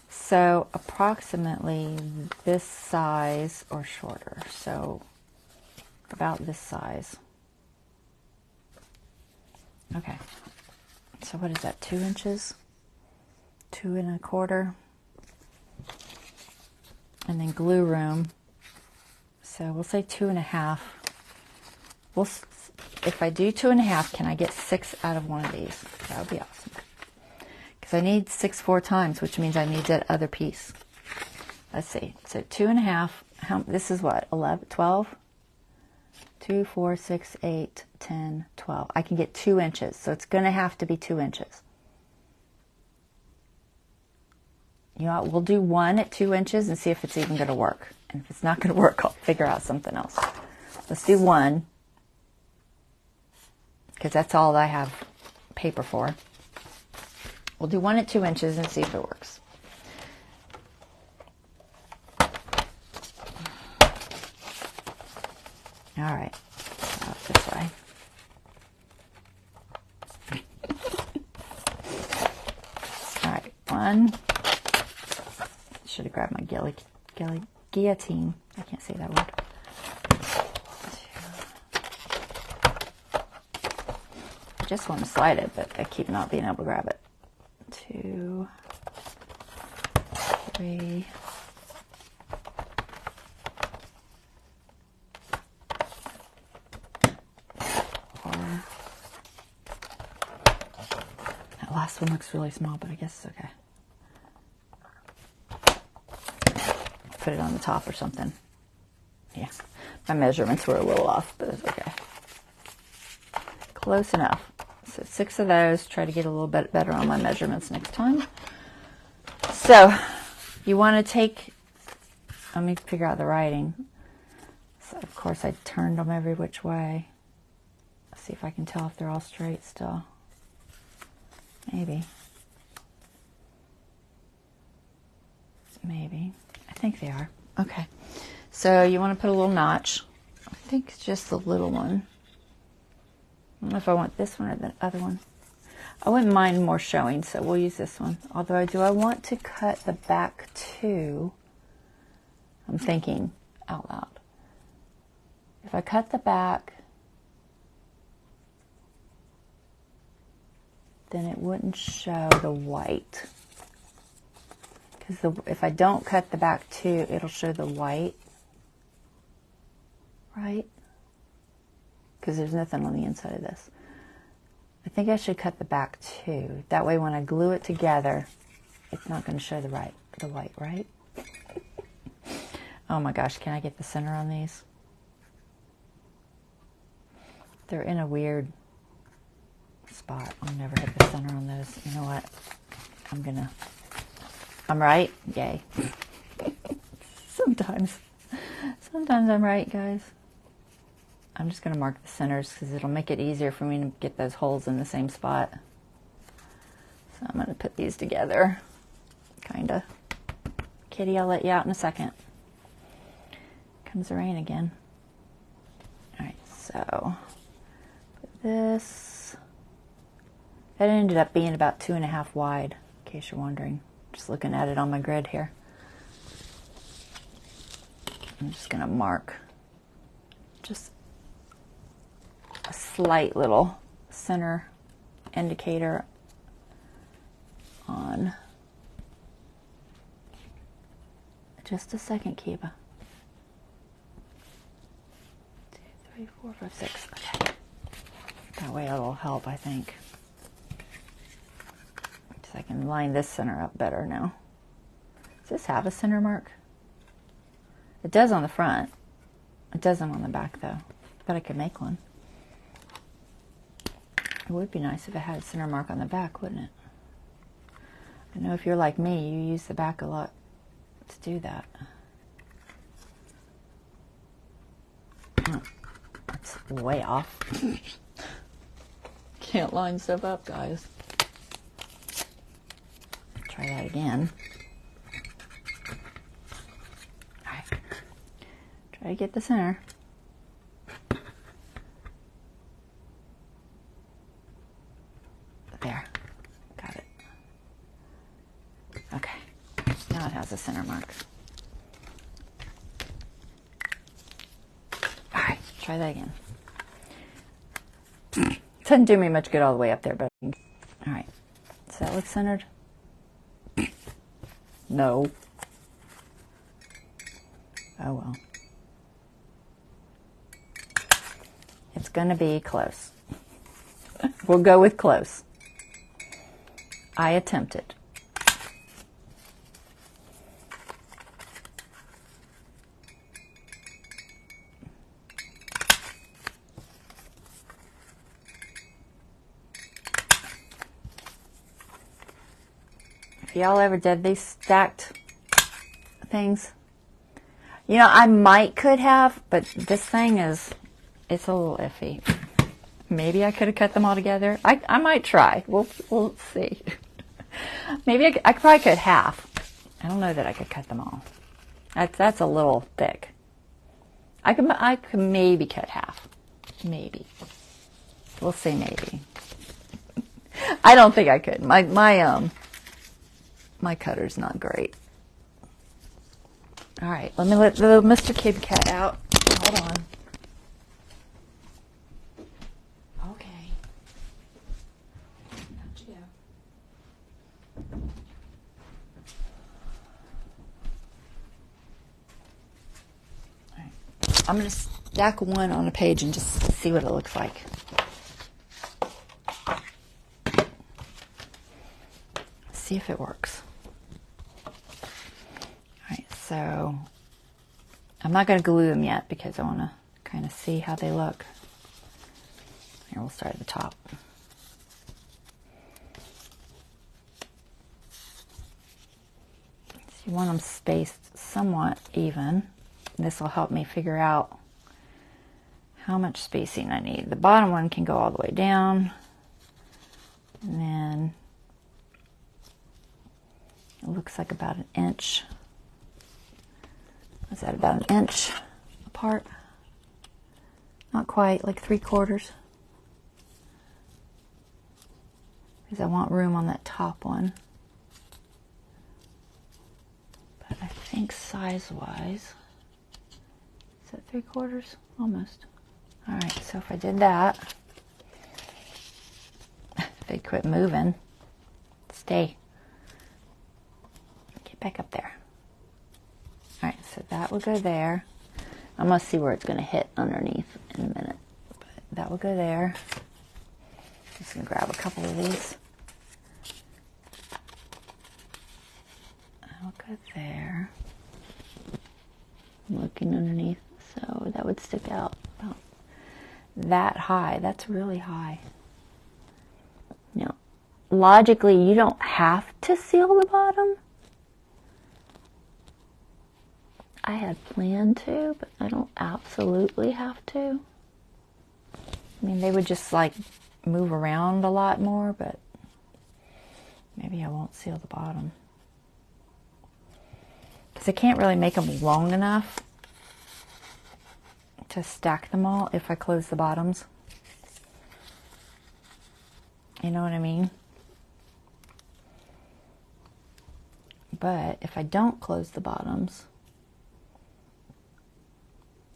So approximately this size or shorter. So about this size. Okay. So what is that, 2 inches? 2 1/4. And then glue room. So we'll say 2 1/2. If I do 2 1/2, can I get 6 out of one of these? That would be awesome. Because I need 6 4 times, which means I need that other piece. Let's see. So 2 1/2. This is what? 11, 12? 2, 4, 6, 8, 10, 12. I can get 2 inches. So it's going to have to be 2 inches. You know what? We'll do one at 2 inches and see if it's even going to work. And if it's not going to work, I'll figure out something else. Let's do 1. Because that's all I have paper for. We'll do 1 at 2 inches and see if it works. All right. Out this way. All right. 1. Should have grabbed my guillotine. I can't say that word. 2. I just want to slide it, but I keep not being able to grab it. 2, 3, 4. That last one looks really small, but I guess it's okay. Put it on the top or something. Yeah, my measurements were a little off, but it's okay. Close enough. So 6 of those. Try to get a little bit better on my measurements next time. So you want to take, let me figure out the writing. So of course I turned them every which way. Let's see if I can tell if they're all straight still. Maybe. Maybe. I think they are. Okay. So you want to put a little notch. I think it's just the little one. I don't know if I want this one or the other one. I wouldn't mind more showing, so we'll use this one. Although, do I want to cut the back too? I'm thinking out loud. If I cut the back, then it wouldn't show the white. Because if I don't cut the back too, it'll show the white. Right? Because there's nothing on the inside of this. I think I should cut the back too. That way when I glue it together, it's not going to show the white, right? Oh my gosh, can I get the center on these? They're in a weird spot. I'll never hit the center on those. You know what? I'm right. Yay. Sometimes I'm right, guys. I'm just going to mark the centers because it'll make it easier for me to get those holes in the same spot. So I'm going to put these together. Kind of. Kitty, I'll let you out in a second. Comes the rain again. Alright, so put this. That ended up being about 2.5 wide, in case you're wondering. Just looking at it on my grid here. I'm just going to mark just a slight little center indicator on. Just a second, Kiba. 2, 3, 4, 5, 6. Okay. That way it'll help, I think. So I can line this center up better now. Does this have a center mark? It does on the front. It doesn't on the back, though. But I could make one. It would be nice if it had a center mark on the back, wouldn't it? I know if you're like me, you use the back a lot to do that. Oh, that's way off. Can't line stuff up, guys. Try that again. Alright. Try to get the center. There. Got it. Okay. Now it has a center mark. Alright, try that again. Doesn't do me much good all the way up there, but alright. Does that look centered? No. Oh well. It's gonna be close. We'll go with close. I attempted. If y'all ever did these stacked things, you know, I could have, but this thing it's a little iffy. Maybe I could have cut them all together. I might try. We'll see. Maybe I probably could half. I don't know that I could cut them all. That's a little thick. I could maybe cut half. Maybe. We'll see. Maybe. I don't think I could. My cutter's not great. All right, let me let the Mr. Kid Cat out. Hold on. Okay. Out you go. All right. I'm going to stack one on a page and just see what it looks like. See if it works. So I'm not going to glue them yet because I want to kind of see how they look. Here, we'll start at the top. So you want them spaced somewhat even. This will help me figure out how much spacing I need. The bottom one can go all the way down. And then it looks like about 1 inch. Is that about 1 inch apart? Not quite, like 3/4. Because I want room on that top one. But I think size-wise, is that 3/4? Almost. Alright, so if I did that, they quit moving. Stay. Get back up there. Alright, so that will go there. I'm going to see where it's going to hit underneath in a minute. But that will go there. Just going to grab a couple of these. That will go there. I'm looking underneath, so that would stick out about that high. That's really high. logically, you don't have to seal the bottom. I had planned to, but I don't absolutely have to. I mean, they would just like move around a lot more, but maybe I won't seal the bottom. Because I can't really make them long enough to stack them all if I close the bottoms. You know what I mean? But if I don't close the bottoms,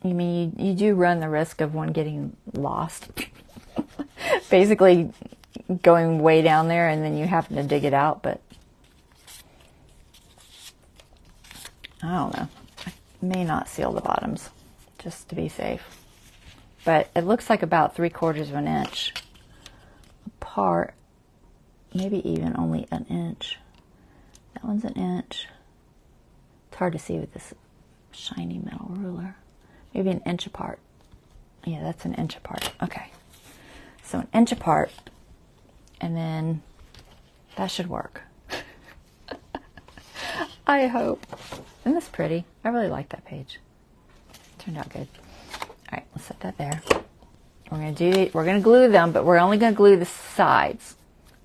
you mean you do run the risk of one getting lost. Basically going way down there and then you happen to dig it out, but I don't know. I may not seal the bottoms just to be safe. But it looks like about 3/4 of an inch apart, maybe even only an inch. That one's an inch. It's hard to see with this shiny metal ruler. Maybe an inch apart. Yeah, that's an inch apart. Okay. So an inch apart, and then that should work. I hope. Isn't this pretty? I really like that page. Turned out good. All right, let's set that there. We're gonna glue them, but we're only gonna glue the sides.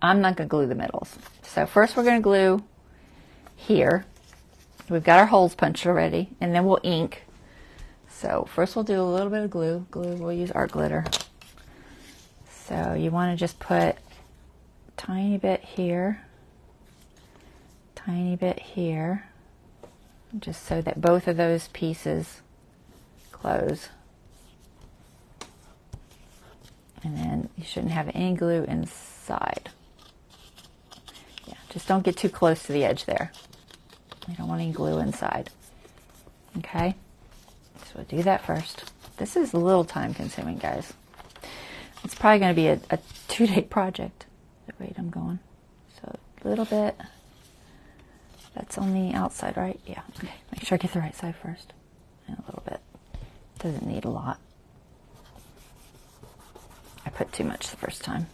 I'm not gonna glue the middles. So first we're gonna glue here. We've got our holes punched already, and then we'll ink. So first we'll do a little bit of glue. We'll use art glitter. So you want to just put a tiny bit here, tiny bit here, just so that both of those pieces close. And then you shouldn't have any glue inside. Yeah, just don't get too close to the edge there. You don't want any glue inside. Okay? So we'll do that first. This is a little time consuming, guys. It's probably going to be a 2-day project, the rate I'm going. So a little bit. That's on the outside, right? Yeah. Okay. Make sure I get the right side first. And a little bit. Doesn't need a lot. I put too much the first time.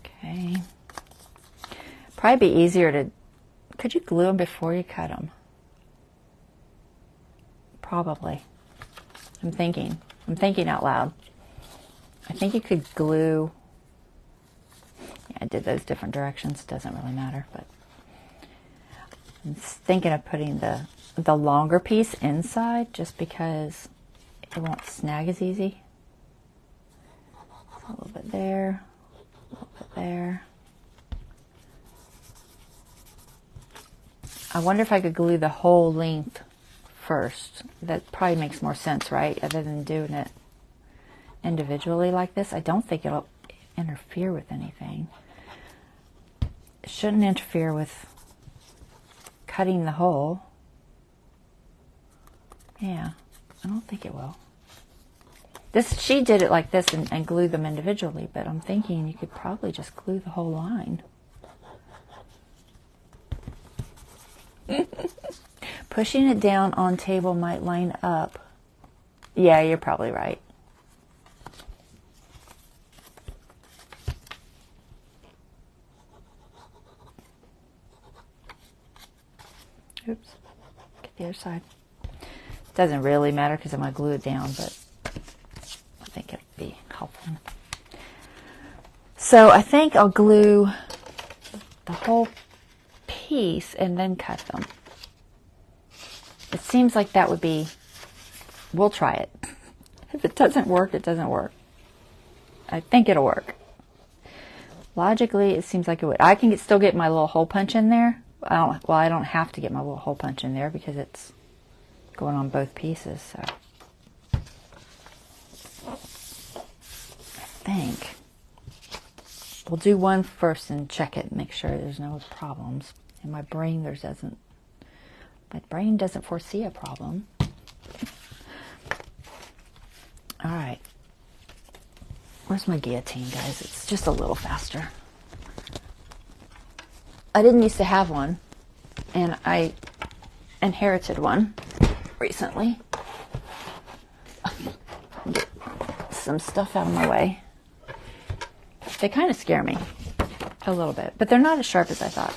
Okay. Probably be easier to... Could you glue them before you cut them? Probably. I'm thinking out loud. I think you could glue... Yeah, I did those different directions. Doesn't really matter, but... I'm thinking of putting the longer piece inside just because it won't snag as easy. A little bit there, a little bit there. I wonder if I could glue the whole length first. That probably makes more sense, right? Other than doing it individually like this. I don't think it'll interfere with anything. It shouldn't interfere with cutting the hole. Yeah, I don't think it will. She did it like this and glued them individually, but I'm thinking you could probably just glue the whole line. Pushing it down on table might line up. Yeah, you're probably right. Oops. Get the other side. Doesn't really matter because I'm going to glue it down, but I think it'd be helpful. So I think I'll glue the whole piece and then cut them. It seems like that would be... We'll try it. If it doesn't work, it doesn't work. I think it'll work. Logically, it seems like it would. I can still get my little hole punch in there. I don't have to get my little hole punch in there because it's going on both pieces. So I think we'll do one first and check it and make sure there's no problems. In my brain, my brain doesn't foresee a problem. All right. Where's my guillotine, guys? It's just a little faster. I didn't used to have one, and I inherited one recently. Get some stuff out of my way. They kind of scare me. A little bit, but they're not as sharp as I thought.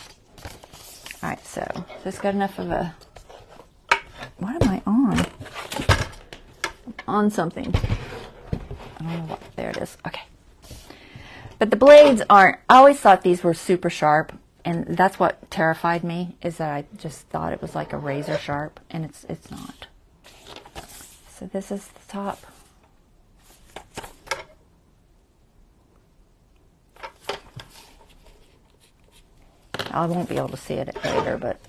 All right, so this got enough of a, what am I on? I'm on something. I don't know what, there it is. Okay. But the blades aren't, I always thought these were super sharp, and that's what terrified me, is that I just thought it was like a razor sharp, and it's not. So this is the top. I won't be able to see it later, but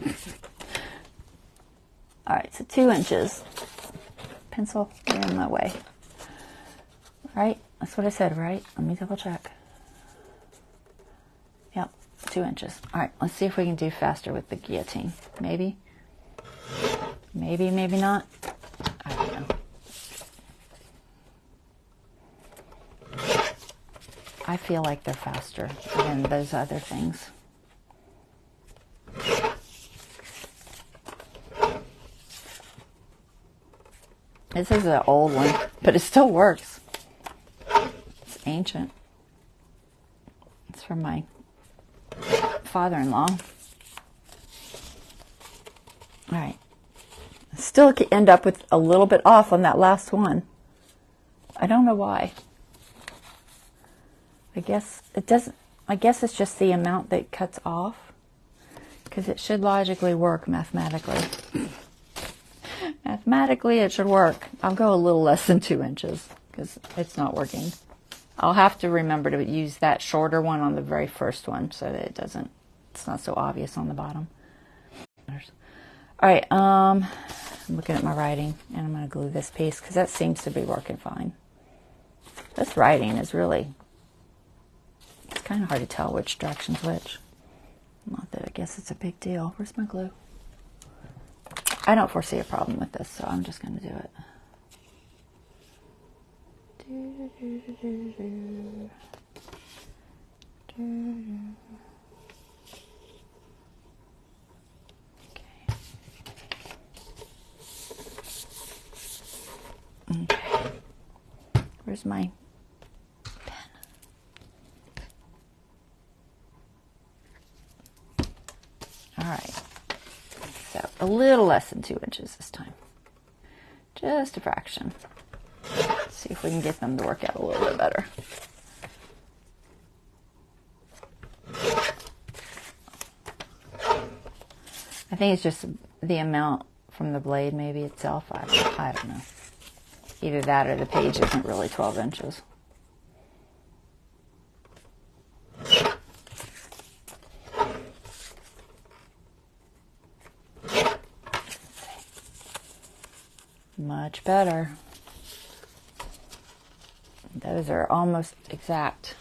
all right, so 2 inches. Pencil, get in my way. Right? That's what I said, right? Let me double check. Yep, 2 inches. All right, let's see if we can do faster with the guillotine. Maybe. Maybe, maybe not. I don't know. I feel like they're faster than those other things. This is an old one, but it still works. It's ancient. It's from my father-in-law. All right. Still end up with a little bit off on that last one. I don't know why. I guess it doesn't. I guess it's just the amount that cuts off, because it should logically work mathematically. Mathematically, it should work. I'll go a little less than 2 inches because it's not working. I'll have to remember to use that shorter one on the very first one so that it's not so obvious on the bottom. All right, I'm looking at my writing, and I'm going to glue this piece because that seems to be working fine. This writing is really, it's kind of hard to tell which direction's which. Not that I guess it's a big deal. Where's my glue? I don't foresee a problem with this, so I'm just going to do it. Okay. Where's my pen? All right. So a little less than 2 inches this time. Just a fraction. Let's see if we can get them to work out a little bit better. I think it's just the amount from the blade maybe itself. I don't know. Either that or the page isn't really 12 inches. Much better. Those are almost exact.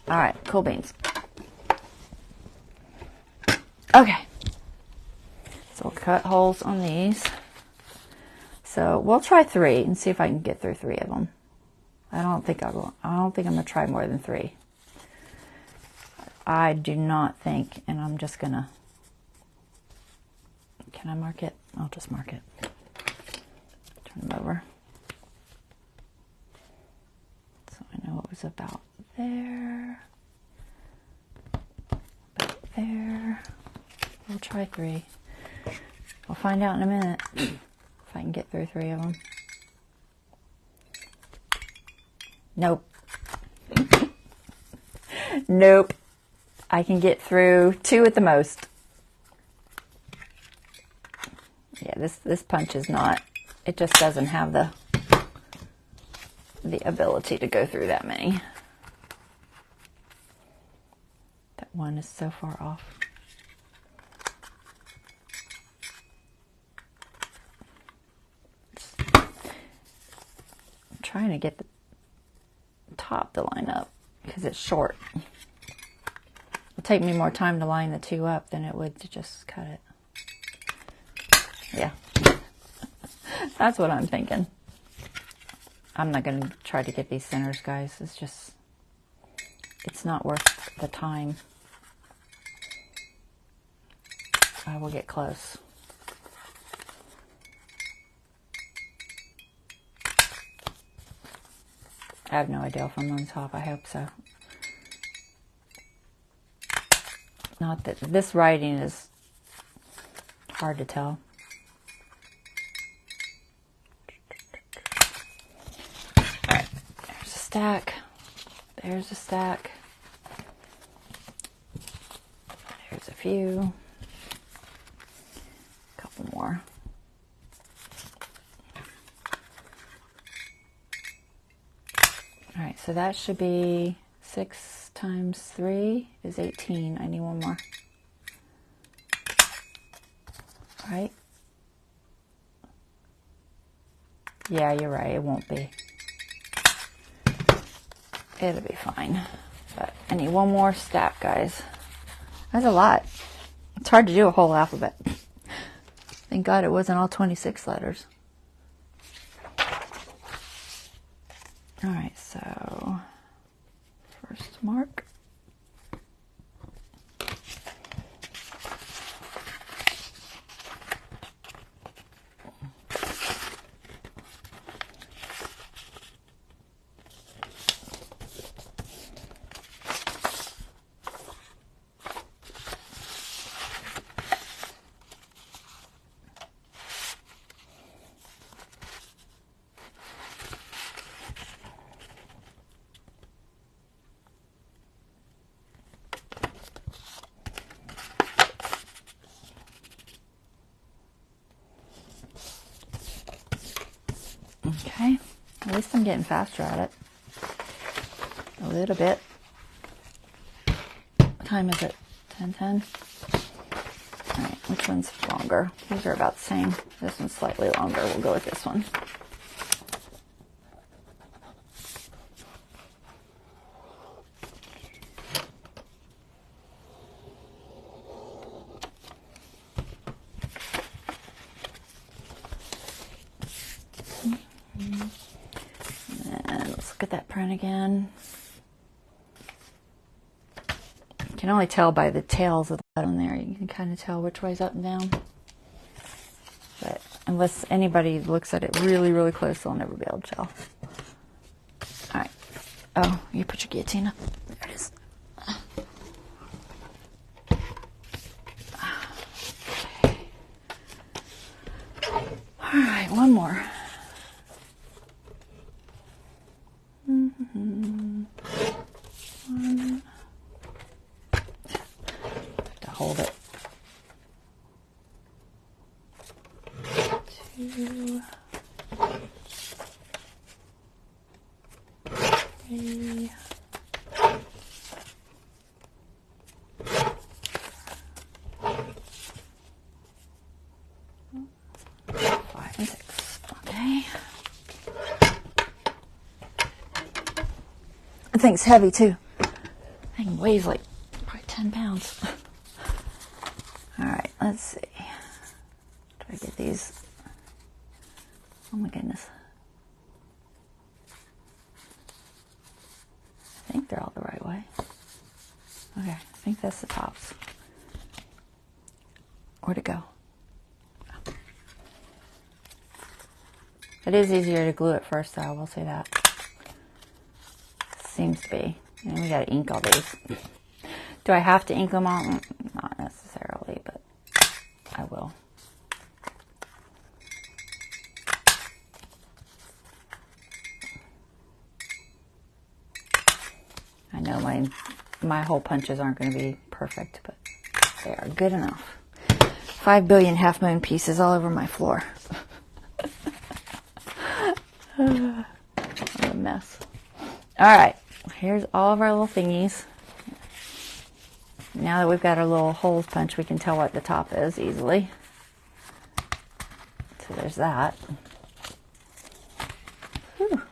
All right, cool beans. Okay. So we'll cut holes on these. So we'll try 3 and see if I can get through 3 of them. I don't think I'm gonna try more than 3. I do not think, and I'm just gonna. Can I mark it? I'll just mark it. Turn them over. So I know it was about there. About there. We'll try 3. We'll find out in a minute if I can get through 3 of them. Nope. Nope. I can get through 2 at the most. Yeah, this punch is not, it just doesn't have the ability to go through that many. That one is so far off. I'm trying to get the top to line up because it's short. It'll take me more time to line the 2 up than it would to just cut it. Yeah. That's what I'm thinking. I'm not going to try to get these centers, guys. It's not worth the time. I will get close. I have no idea if I'm on top. I hope so. Not that this writing is hard to tell. All right, there's a stack. There's a stack. There's a few. A couple more. All right, so that should be 6 times 3 is 18. I need one more. All right. Yeah, you're right. It won't be. It'll be fine. But I need one more stack, guys. That's a lot. It's hard to do a whole alphabet. Thank God it wasn't all 26 letters. All right, so first mark. Okay, at least I'm getting faster at it. A little bit. What time is it? 10:10? All right, which one's longer? These are about the same. This one's slightly longer. We'll go with this one. And let's look at that print again. You can only tell by the tails of the bottom there. You can kind of tell which way's up and down. But unless anybody looks at it really, really close, they'll never be able to tell. All right. Oh, you put your guillotine up. There it is. Okay. All right, one more. One. Have to hold it. 2, 3, 5 and 6. Okay. The thing's heavy too. The thing weighs like probably 10 pounds. All right, let's see. Try to get these. Oh my goodness. I think they're all the right way. Okay, I think that's the tops. Where'd it go? It is easier to glue it first, though, I will say that. Seems to be. And we gotta ink all these. Do I have to ink them all? Not necessarily, but I will. I know my hole punches aren't going to be perfect, but they are good enough. 5 billion half moon pieces all over my floor. What a mess. All right, here's all of our little thingies. Now that we've got our little holes punched, we can tell what the top is easily. So there's that. Whew.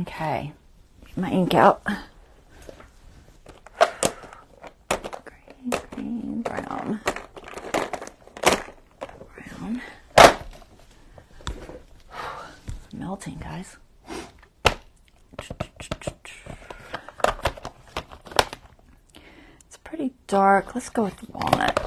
Okay, get my ink out. Green, green, brown. Brown. Melting, guys. It's pretty dark. Let's go with walnut.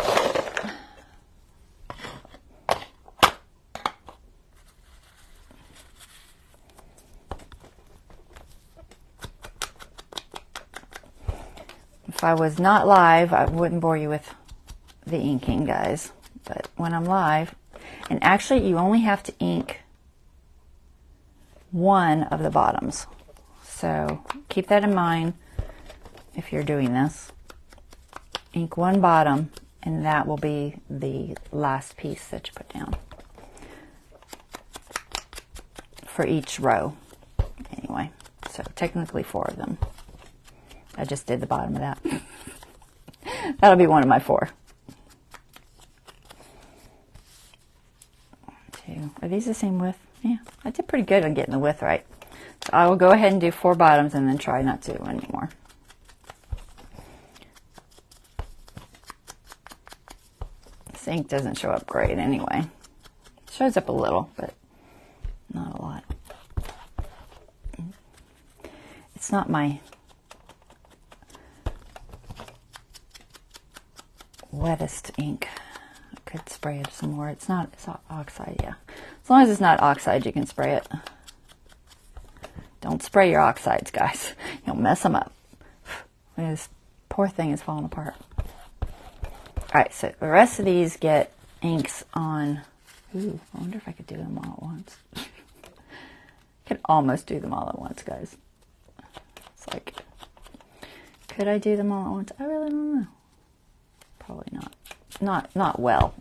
If I was not live, I wouldn't bore you with the inking, guys. But when I'm live, and actually you only have to ink one of the bottoms. So keep that in mind if you're doing this. Ink one bottom, and that will be the last piece that you put down for each row. Anyway, so technically 4 of them. I just did the bottom of that. That'll be one of my 4. 2. Are these the same width? Yeah, I did pretty good on getting the width right. So I will go ahead and do 4 bottoms and then try not to do anymore. This ink doesn't show up great anyway. It shows up a little, but not a lot. It's not my wettest ink. I could spray it some more. It's not oxide, yeah. As long as it's not oxide, you can spray it. Don't spray your oxides, guys. You'll mess them up. This poor thing is falling apart. Alright, so the rest of these get inks on... Ooh, I wonder if I could do them all at once. I could almost do them all at once, guys. It's like, could I do them all at once? I really don't know. Probably not. Not well.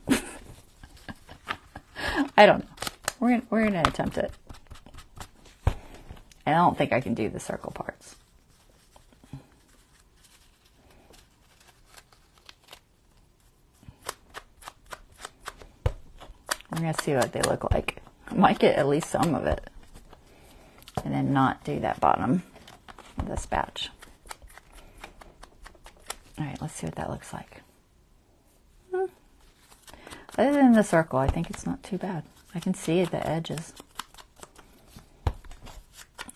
I don't know. We're gonna attempt it. And I don't think I can do the circle parts. We're gonna see what they look like. I might get at least some of it, and then not do that bottom of this batch. All right, let's see what that looks like. Other than the circle, I think it's not too bad. I can see the edges.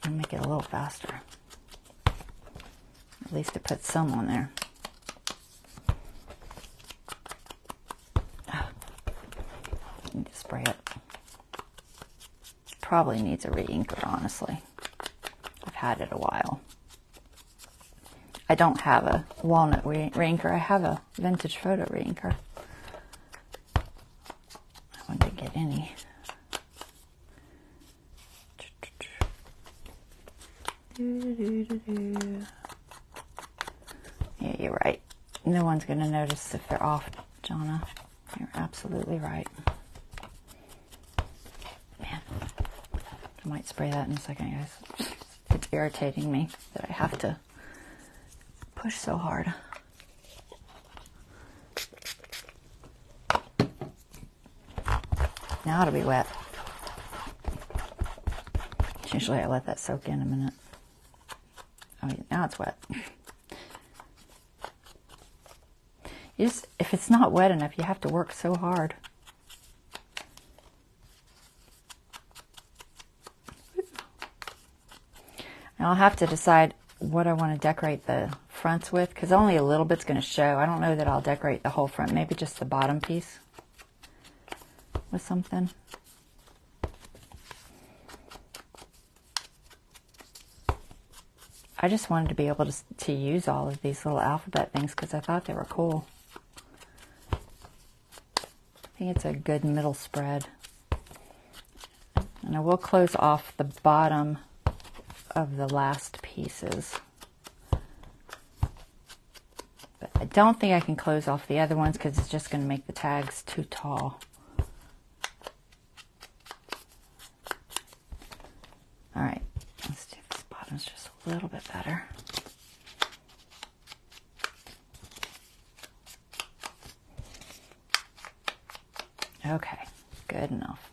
I'll make it a little faster. At least it puts some on there. I need to spray it. Probably needs a re-inker, honestly. I've had it a while. I don't have a walnut re-inker. I have a vintage photo re-inker. I wanted to get any. Yeah, you're right. No one's going to notice if they're off, Jonna. You're absolutely right. Man, I might spray that in a second, guys. It's irritating me that I have to push so hard. Now it'll be wet. Usually I let that soak in a minute. Oh, now it's wet. If it's not wet enough, you have to work so hard. And I'll have to decide what I want to decorate the fronts with, because only a little bit's going to show. I don't know that I'll decorate the whole front. Maybe just the bottom piece with something. I just wanted to be able to use all of these little alphabet things because I thought they were cool. I think it's a good middle spread. And I will close off the bottom of the last pieces. But I don't think I can close off the other ones because it's just going to make the tags too tall. Alright, let's do this bottom's just a little bit better. Okay, good enough.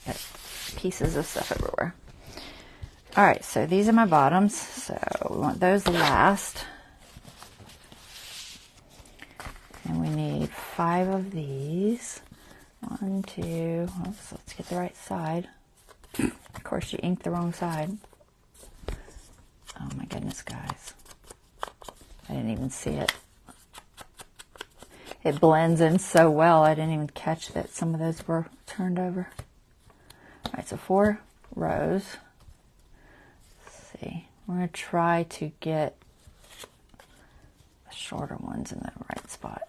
Got pieces of stuff everywhere. Alright, so these are my bottoms. So we want those last. And we need 5 of these. 1, 2, oops, let's get the right side. Of course, you inked the wrong side. Oh my goodness, guys. I didn't even see it. It blends in so well, I didn't even catch that some of those were turned over. Alright, so 4 rows. We're going to try to get the shorter ones in the right spot.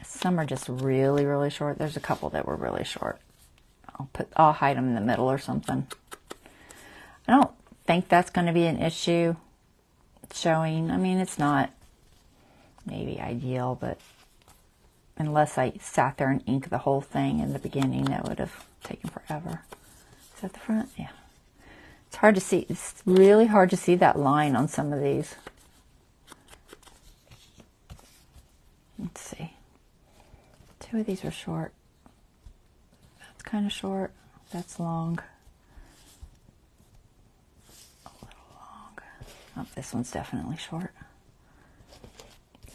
Some are just really, really short. There's a couple that were really short. I'll hide them in the middle or something. I don't think that's going to be an issue showing. I mean, it's not maybe ideal, but unless I sat there and inked the whole thing in the beginning, that would have taken forever. Is that the front? Yeah. It's hard to see. It's really hard to see that line on some of these. Let's see. Two of these are short. That's kind of short. That's long. A little long. Oh, this one's definitely short.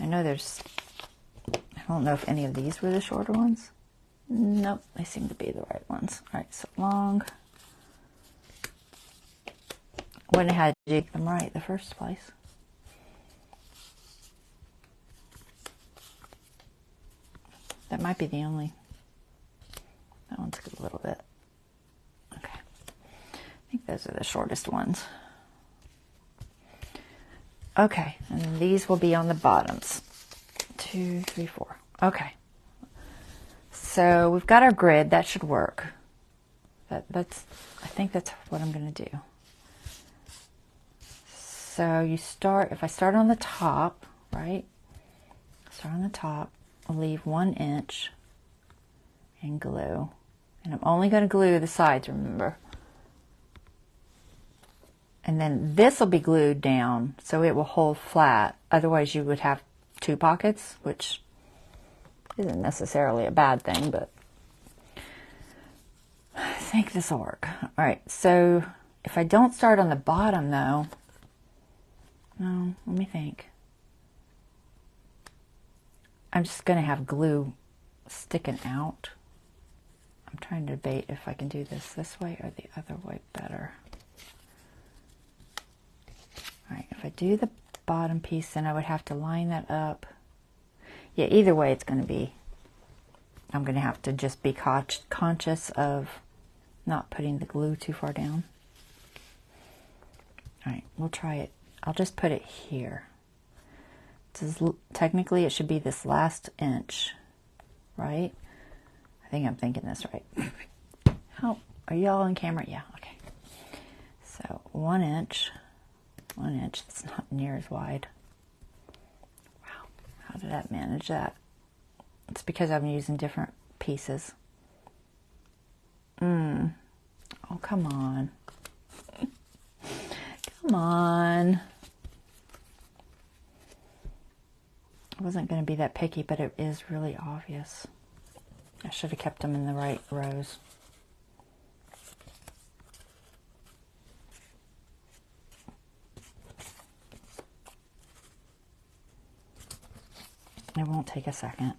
I know there's... I don't know if any of these were the shorter ones. Nope, they seem to be the right ones. All right, so long. Wouldn't have had to jig them right the first place. That might be the only. That one's a little bit. Okay. I think those are the shortest ones. Okay, and then these will be on the bottoms. 2, 3, 4. Okay. So we've got our grid. That should work. That's. I think that's what I'm going to do. So you start. If I start on the top, right? Start on the top. I'll leave 1 inch and glue. And I'm only going to glue the sides, remember. And then this will be glued down so it will hold flat. Otherwise you would have 2 pockets, which isn't necessarily a bad thing, but I think this will work. All right, so if I don't start on the bottom though, no, let me think. I'm just going to have glue sticking out. I'm trying to debate if I can do this way or the other way better. All right, if I do the bottom piece, then I would have to line that up. Yeah, either way it's going to be, I'm going to have to just be conscious of not putting the glue too far down. All right, we'll try it. I'll just put it here. Technically, it should be this last inch, right? I think I'm thinking this right. How are you all on camera? Yeah, okay. So 1 inch, 1 inch. That's not near as wide. Wow, how did I manage that? It's because I'm using different pieces. Oh, come on. Come on. I wasn't going to be that picky, but it is really obvious. I should have kept them in the right rows. It won't take a second.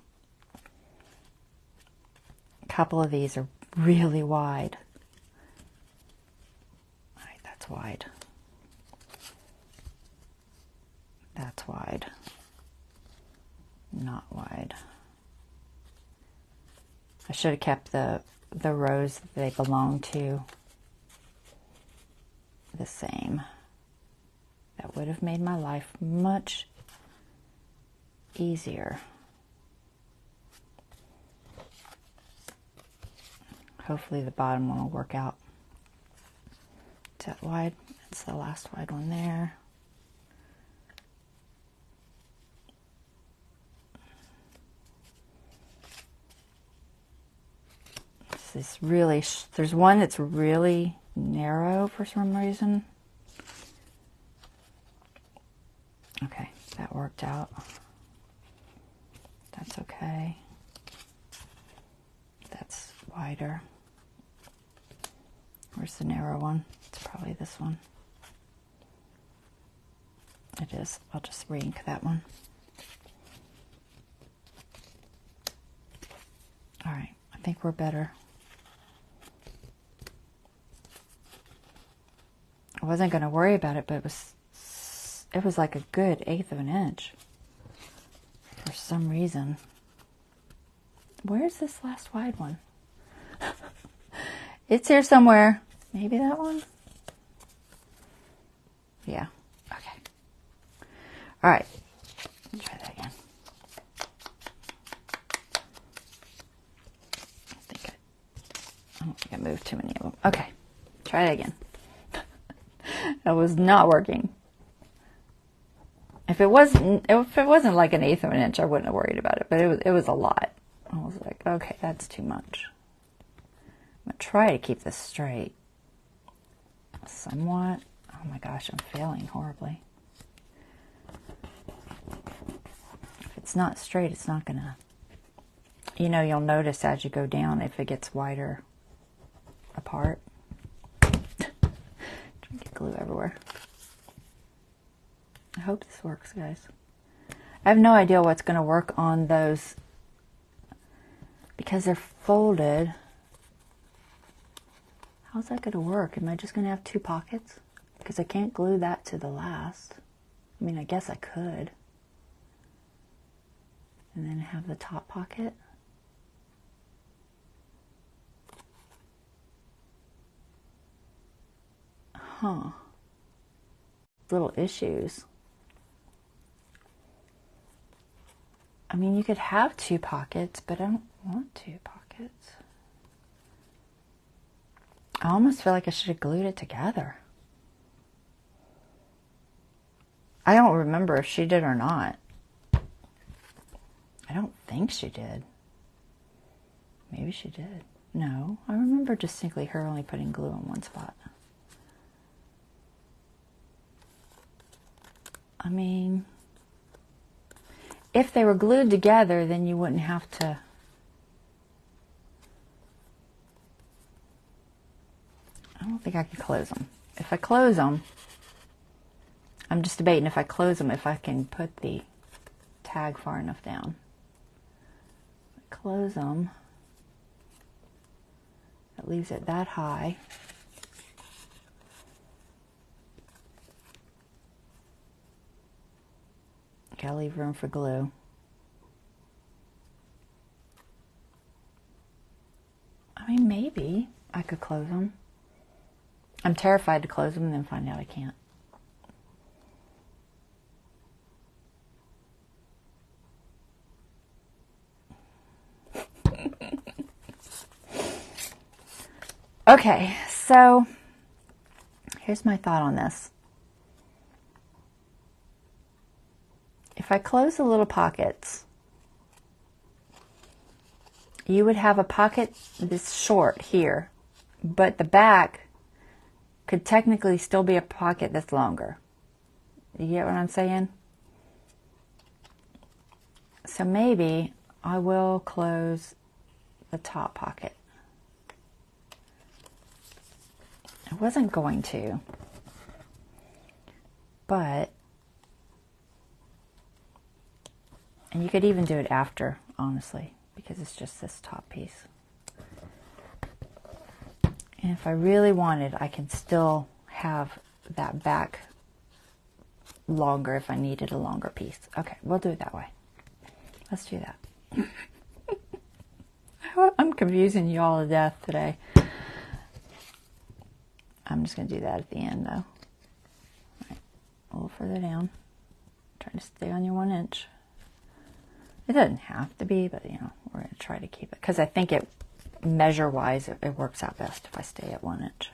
A couple of these are really wide. All right, that's wide. That's wide. Not wide. I should have kept the rows that they belong to the same. That would have made my life much easier. Hopefully the bottom one will work out. Is that wide? It's the last wide one there. This really, there's one that's really narrow for some reason. Okay, that worked out. That's okay. That's wider. Where's the narrow one? It's probably this one. It is. I'll just re-ink that one. All right, I think we're better. I wasn't going to worry about it, but it was like a good 1/8 of an inch for some reason. Where's this last wide one? It's here somewhere. Maybe that one? Yeah. Okay. All right. Let's try that again. I don't think I moved too many of them. Okay. Try it again. That was not working. If it wasn't like 1/8 of an inch, I wouldn't have worried about it. But it was a lot. I was like, okay, that's too much. I'm gonna try to keep this straight. Somewhat. Oh my gosh, I'm failing horribly. If it's not straight, it's not gonna. You know, you'll notice as you go down if it gets wider apart. Get glue everywhere. I hope this works, guys. I have no idea what's going to work on those because they're folded. How's that going to work? Am I just going to have 2 pockets? Because I can't glue that to the last. I mean, I guess I could. And then have the top pocket. Huh. Little issues. I mean, you could have 2 pockets, but I don't want 2 pockets. I almost feel like I should have glued it together. I don't remember if she did or not. I don't think she did. Maybe she did. No, I remember distinctly her only putting glue in one spot. I mean, if they were glued together, then you wouldn't have to. I don't think I can close them. If I close them, I'm just debating if I close them, if I can put the tag far enough down. Close them. That leaves it that high. Gotta leave room for glue. I mean, maybe I could close them. I'm terrified to close them and then find out I can't. Okay, so here's my thought on this. If I close the little pockets, you would have a pocket this short here, but the back could technically still be a pocket that's longer. You get what I'm saying? So maybe I will close the top pocket. I wasn't going to, but, and you could even do it after, honestly, because it's just this top piece. And if I really wanted, I can still have that back longer if I needed a longer piece. Okay, we'll do it that way. Let's do that. I'm confusing you all to death today. I'm just going to do that at the end, though. All right, a little further down. Try to stay on your 1 inch. It doesn't have to be, but, you know, we're going to try to keep it. Because I think it, measure-wise, it works out best if I stay at 1 inch.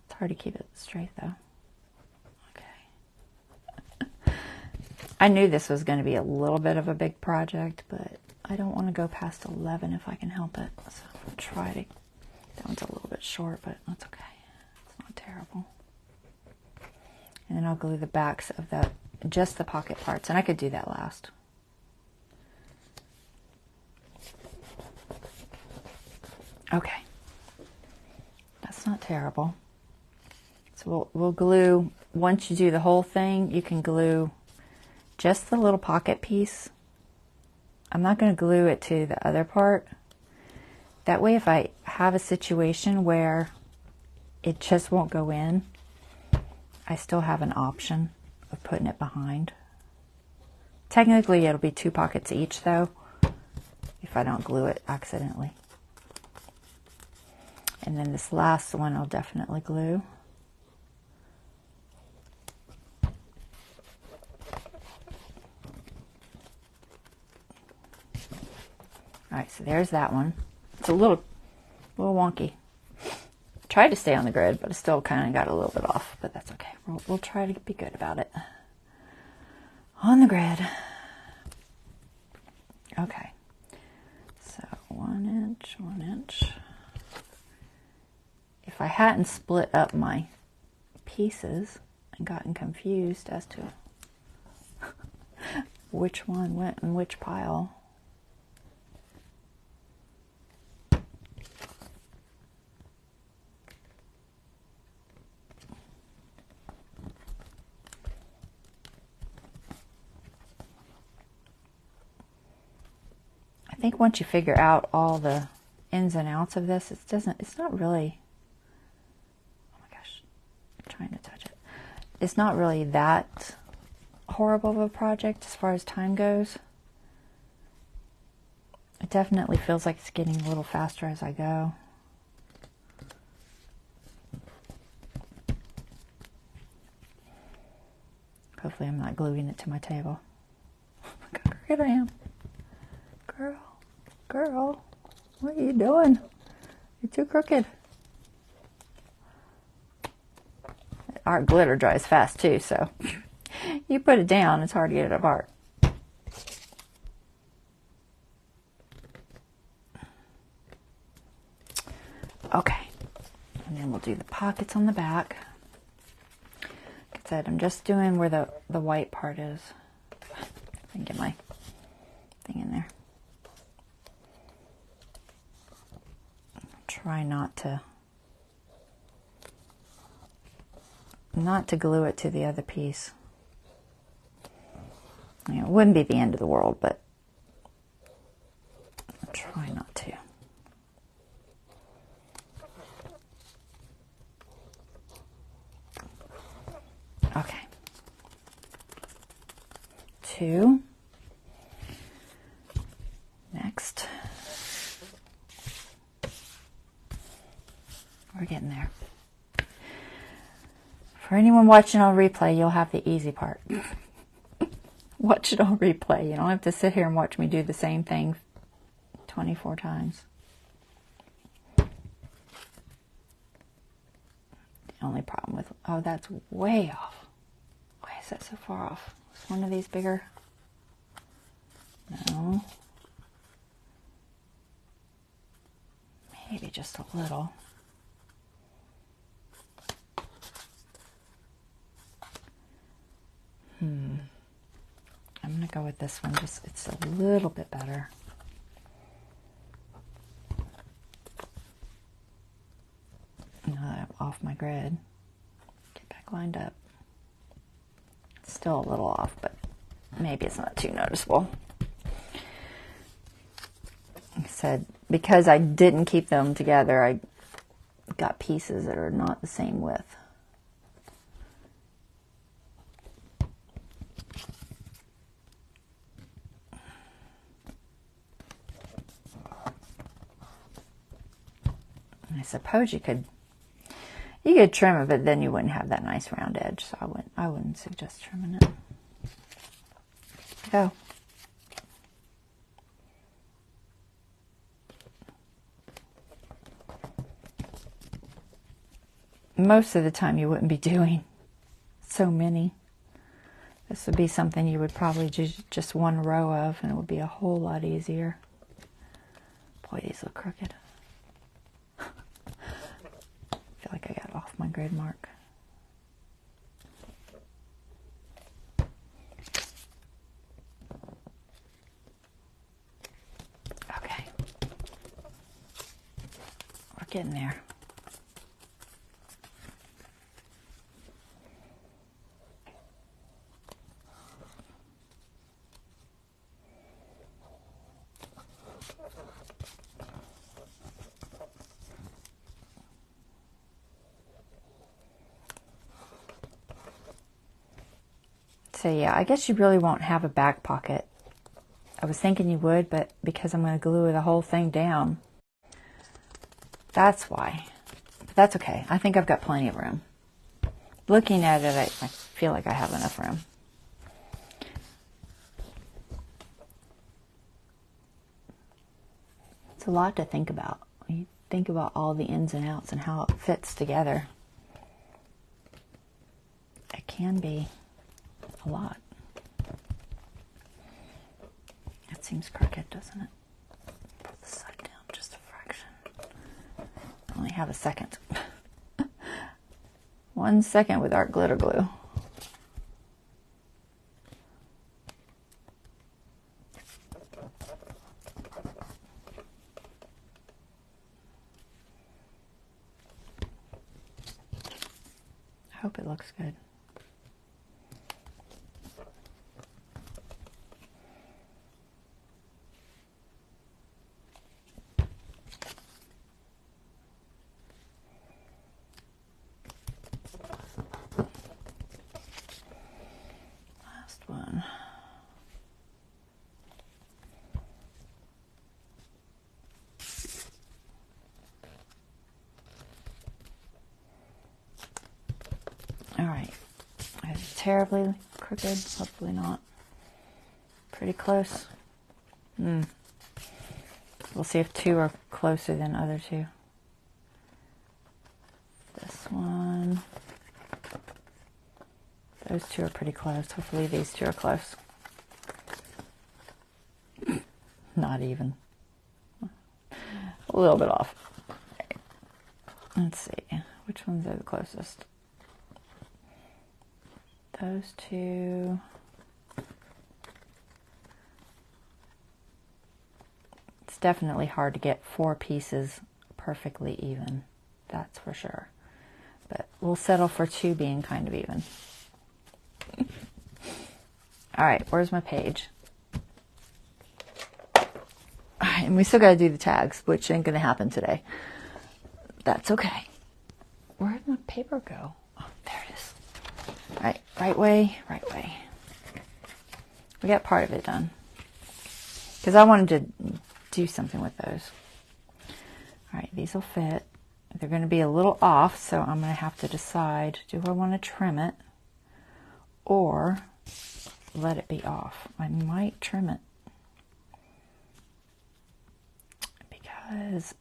It's hard to keep it straight, though. Okay. I knew this was going to be a little bit of a big project, but I don't want to go past 11 if I can help it. So I'll try to. That one's a little bit short, but that's okay. It's not terrible. And then I'll glue the backs of just the pocket parts, and I could do that last. Okay. That's not terrible. So we'll glue, once you do the whole thing, you can glue just the little pocket piece. I'm not going to glue it to the other part. That way, if I have a situation where it just won't go in, I still have an option of putting it behind. Technically, it'll be 2 pockets each, though, if I don't glue it accidentally. And then this last one I'll definitely glue. Alright, so there's that one. It's a little wonky. Tried to stay on the grid, but it still kind of got a little bit off, but that's okay. We'll try to be good about it. On the grid. Okay. So 1 inch, 1 inch. If I hadn't split up my pieces and gotten confused as to which one went in which pile. I think once you figure out all the ins and outs of this, it's not really, oh my gosh, I'm trying to touch it. It's not really that horrible of a project as far as time goes. It definitely feels like it's getting a little faster as I go. Hopefully I'm not gluing it to my table. Look how crooked I am. Girl, what are you doing? You're too crooked. Our glitter dries fast too, so you put it down, it's hard to get it apart. Okay, and then we'll do the pockets on the back. Like I said, I'm just doing where the white part is. I can get my thing in there. Try not to glue it to the other piece. You know, it wouldn't be the end of the world, but I'll try not to. Okay. 2. Next. We're getting there. For anyone watching on replay, you'll have the easy part. Watch it on replay. You don't have to sit here and watch me do the same thing 24 times. The only problem with, oh, that's way off. Why is that so far off? Is one of these bigger? No. Maybe just a little. I'm going to go with this one. Just, it's a little bit better. Now that I'm off my grid, get back lined up. It's still a little off, but maybe it's not too noticeable. Like I said, because I didn't keep them together, I got pieces that are not the same width. I suppose you could trim it, but then you wouldn't have that nice round edge, so I wouldn't suggest trimming it. Go. Most of the time you wouldn't be doing so many. This would be something you would probably just one row of, and it would be a whole lot easier. Boy, these look crooked. I feel like I got off my grid mark. Okay. We're getting there. So yeah, I guess you really won't have a back pocket. I was thinking you would, but because I'm going to glue the whole thing down, That's why. But that's okay. I think I've got plenty of room. Looking at it, I feel like I have enough room. It's a lot to think about. You think about all the ins and outs and how it fits together. It can be a lot. That seems crooked, doesn't it? Pull the side down just a fraction. I only have a second. 1 second with art glitter glue. I hope it looks good. Last one. All right. Is it terribly crooked? Hopefully not. Pretty close. We'll see if 2 are closer than other 2. This one. Those 2 are pretty close. Hopefully these 2 are close. Not even. A little bit off. Let's see. Which ones are the closest? Those 2. It's definitely hard to get 4 pieces perfectly even. That's for sure. But we'll settle for 2 being kind of even. All right, where's my page? All right, and we still got to do the tags, which ain't going to happen today. That's okay. Where did my paper go? Oh, there it is. All right, right way, right way. We got part of it done. Because I wanted to do something with those. All right, these will fit. They're going to be a little off, so I'm going to have to decide, do I want to trim it or let it be off? I might trim it because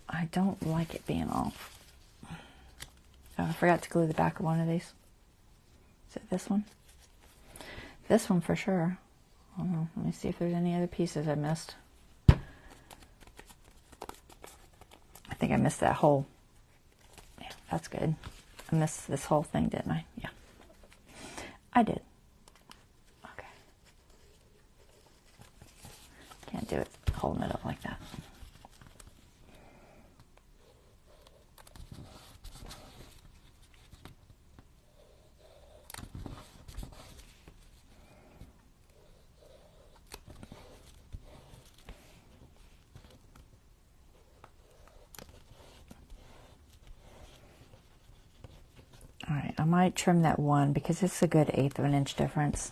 I don't like it being off. Oh, I forgot to glue the back of one of these. Is it this one? This one for sure. I don't know. Let me see if there's any other pieces I missed. I think I missed that whole. Yeah, that's good. I missed this whole thing, didn't I? Yeah. I did. Okay. Can't do it holding it up like that. All right, I might trim that one because it's a good 1/8 of an inch difference.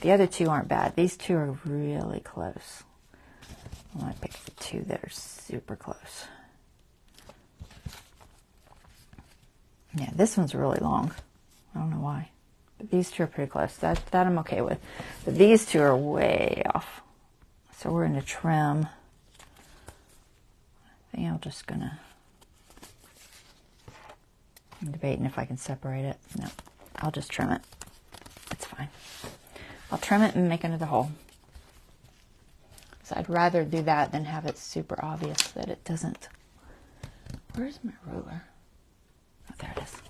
The other 2 aren't bad. These 2 are really close. I might pick the 2 that are super close. Yeah, this one's really long. I don't know why. But these 2 are pretty close. That I'm okay with. But these 2 are way off. So we're going to trim. I think I'm just going to... I'm debating if I can separate it. No, I'll just trim it. It's fine. I'll trim it and make another hole. So I'd rather do that than have it super obvious that it doesn't. Where's my ruler? Oh, there it is.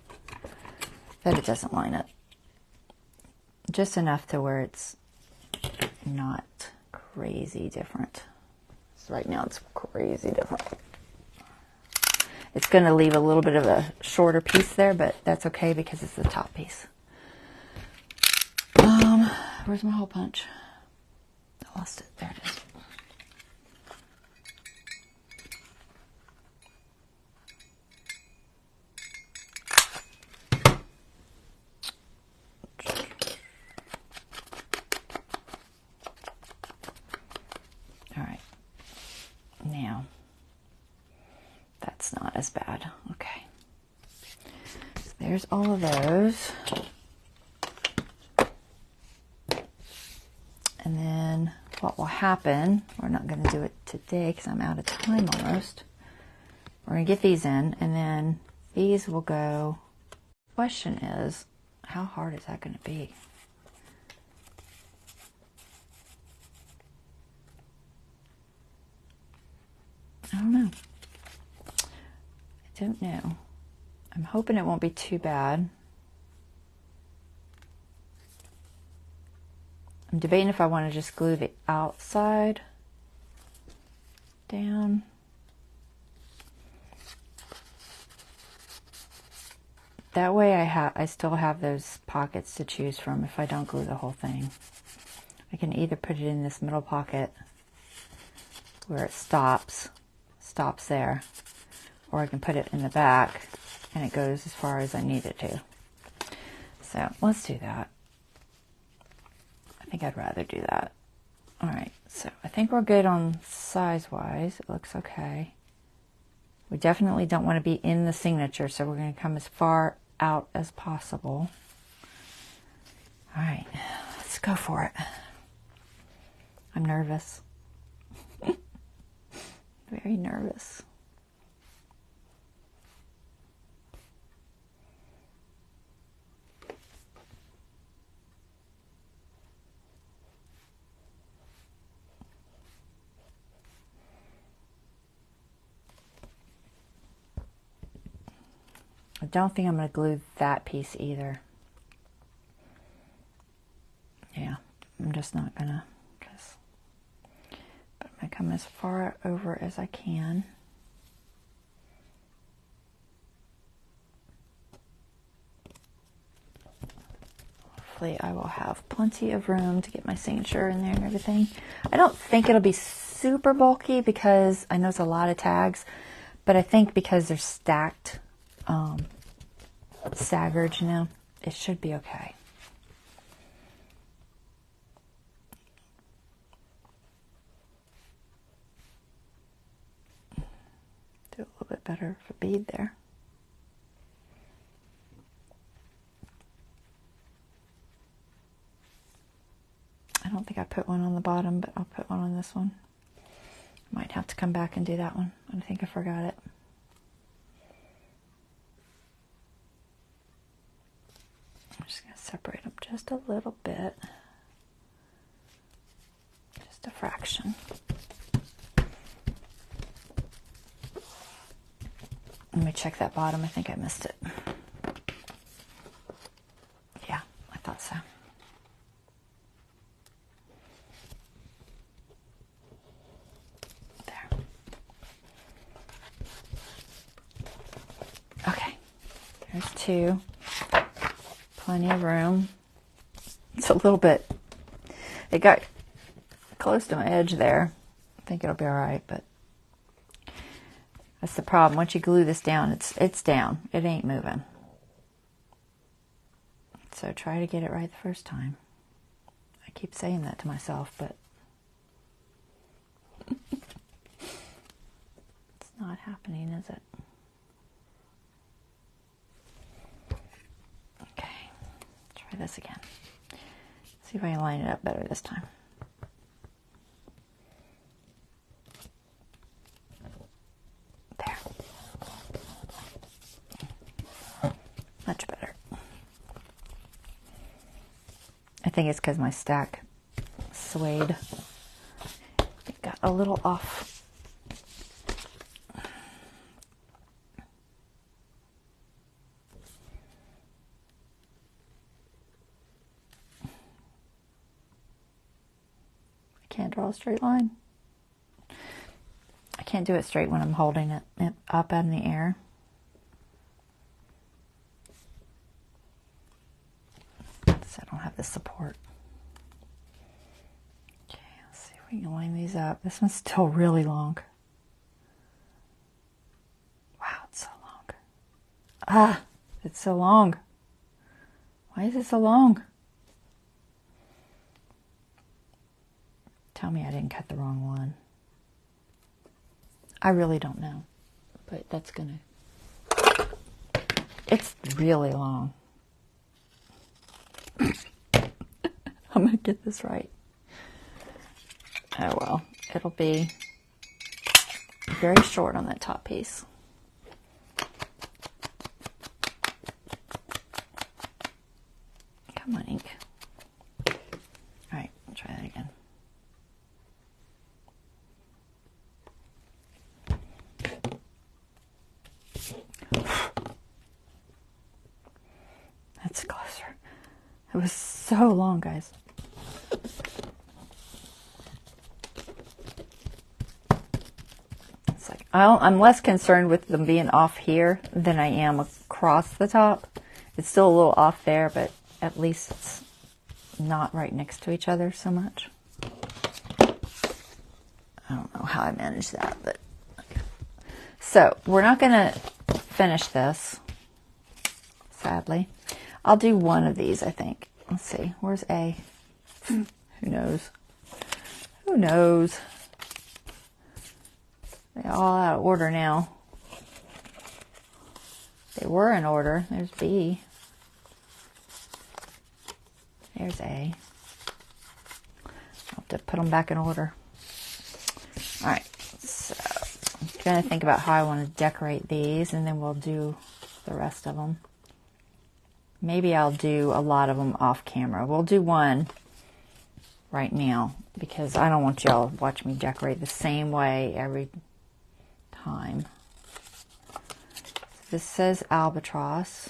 That it doesn't line up. Just enough to where it's not crazy different. So right now it's crazy different. It's going to leave a little bit of a shorter piece there, but that's okay because it's the top piece. Where's my hole punch? I lost it. There it is. All right. Now, as bad. Okay. So there's all of those. And then what will happen, we're not going to do it today because I'm out of time almost. We're going to get these in, and then these will go. Question is, how hard is that going to be? I don't know. I don't know. I'm hoping it won't be too bad. I'm debating if I want to just glue the outside down. That way I still have those pockets to choose from if I don't glue the whole thing. I can either put it in this middle pocket where it stops there, or I can put it in the back and it goes as far as I need it to. So let's do that. I think I'd rather do that. All right, so I think we're good on size-wise. It looks okay. We definitely don't want to be in the signature, so we're going to come as far out as possible. All right, let's go for it. I'm nervous. Very nervous. I don't think I'm going to glue that piece either. Yeah, I'm just not going to. But I'm going to come as far over as I can. Hopefully I will have plenty of room to get my signature in there and everything. I don't think it'll be super bulky because I know it's a lot of tags, but I think because they're stacked, staggered, you know, it should be okay. Do a little bit better for bead there. I don't think I put one on the bottom, but I'll put one on this one. Might have to come back and do that one. I think I forgot it. I'm just going to separate them just a little bit. Just a fraction. Let me check that bottom. I think I missed it. Yeah, I thought so. There. Okay. There's two. Plenty of room. It's a little bit, it got close to my edge there. I think it'll be all right, but that's the problem. Once you glue this down, it's down. It ain't moving. So try to get it right the first time. I keep saying that to myself, but it's not happening, is it? Okay, try this again. See if I can line it up better this time. There. Much better. I think it's because my stack swayed. It got a little off. I can't draw a straight line. I can't do it straight when I'm holding it up in the air. So I don't have the support. Okay, let's see if we can line these up. This one's still really long. Wow, it's so long. Ah, it's so long. Why is it so long? Tell me I didn't cut the wrong one. I really don't know, but that's gonna It's really long. I'm going to get this right. Oh well, it'll be very short on that top piece. Come on, ink. All right, I'll try that again. That's closer. It was so long, guys. It's like I'm less concerned with them being off here than I am across the top. It's still a little off there, but at least it's not right next to each other so much. I don't know how I managed that, but so we're not going to finish this, sadly. I'll do one of these, I think. Let's see. Where's A? Who knows? Who knows? They're all out of order now. They were in order. There's B. There's A. I'll have to put them back in order. All right. So I'm going to think about how I want to decorate these, and then we'll do the rest of them. Maybe I'll do a lot of them off camera. We'll do one right now because I don't want y'all to watch me decorate the same way every time. This says albatross.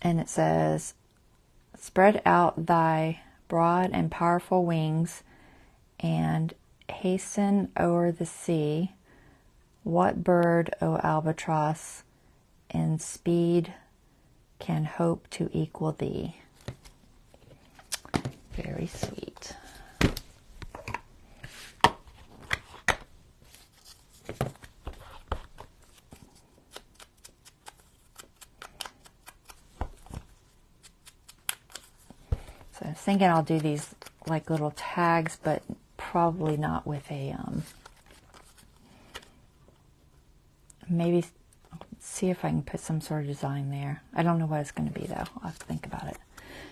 And it says, spread out thy broad and powerful wings and hasten o'er the sea. What bird, O albatross, in speed can hope to equal thee? Very sweet. So I was thinking I'll do these like little tags, but probably not with a, maybe see if I can put some sort of design there. I don't know what it's going to be though. I'll have to think about it.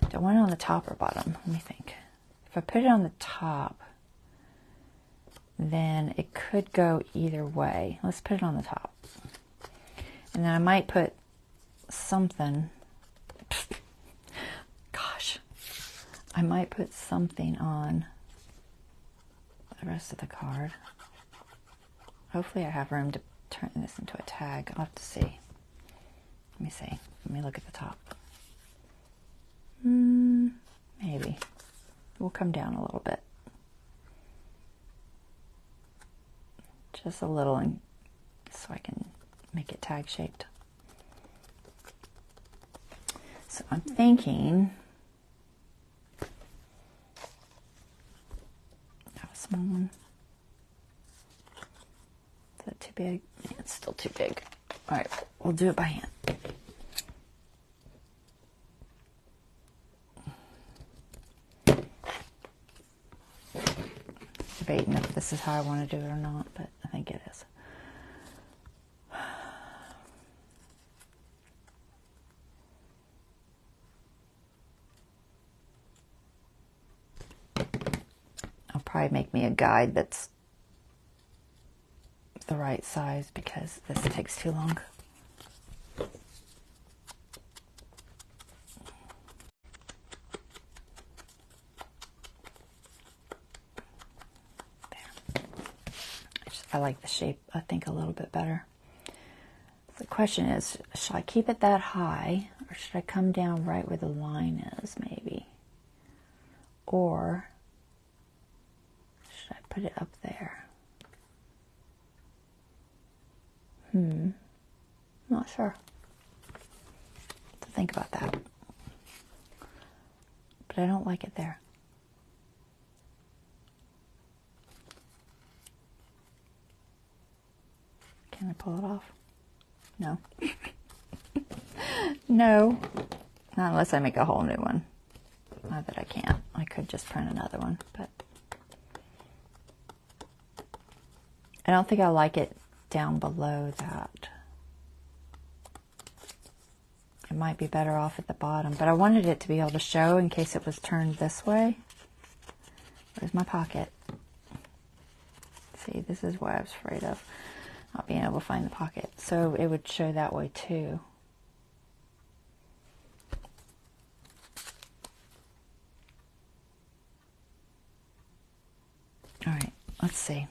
Do I want it on the top or bottom? Let me think. If I put it on the top, then it could go either way. Let's put it on the top. And then I might put something, gosh, I might put something on the rest of the card. Hopefully I have room to turn this into a tag. I'll have to see. Let me see. Let me look at the top. Maybe. We'll come down a little bit. Just a little, and so I can make it tag shaped. So I'm thinking have a small one. Is that too big? Yeah, it's still too big. All right, we'll do it by hand. Debating if this is how I want to do it or not, but I think it is. I'll probably make me a guide that's the right size because this takes too long. I like the shape, I think, a little bit better. The question is, should I keep it that high, or should I come down right where the line is, maybe? Or should I put it up there? Not sure. To think about that. But I don't like it there. Can I pull it off? No. No. Not unless I make a whole new one. Not that I can't. I could just print another one, but I don't think I like it down below that. it might be better off at the bottom. But I wanted it to be able to show in case it was turned this way. Where's my pocket? See, this is what I was afraid of, not being able to find the pocket. So it would show that way too. All right, let's see.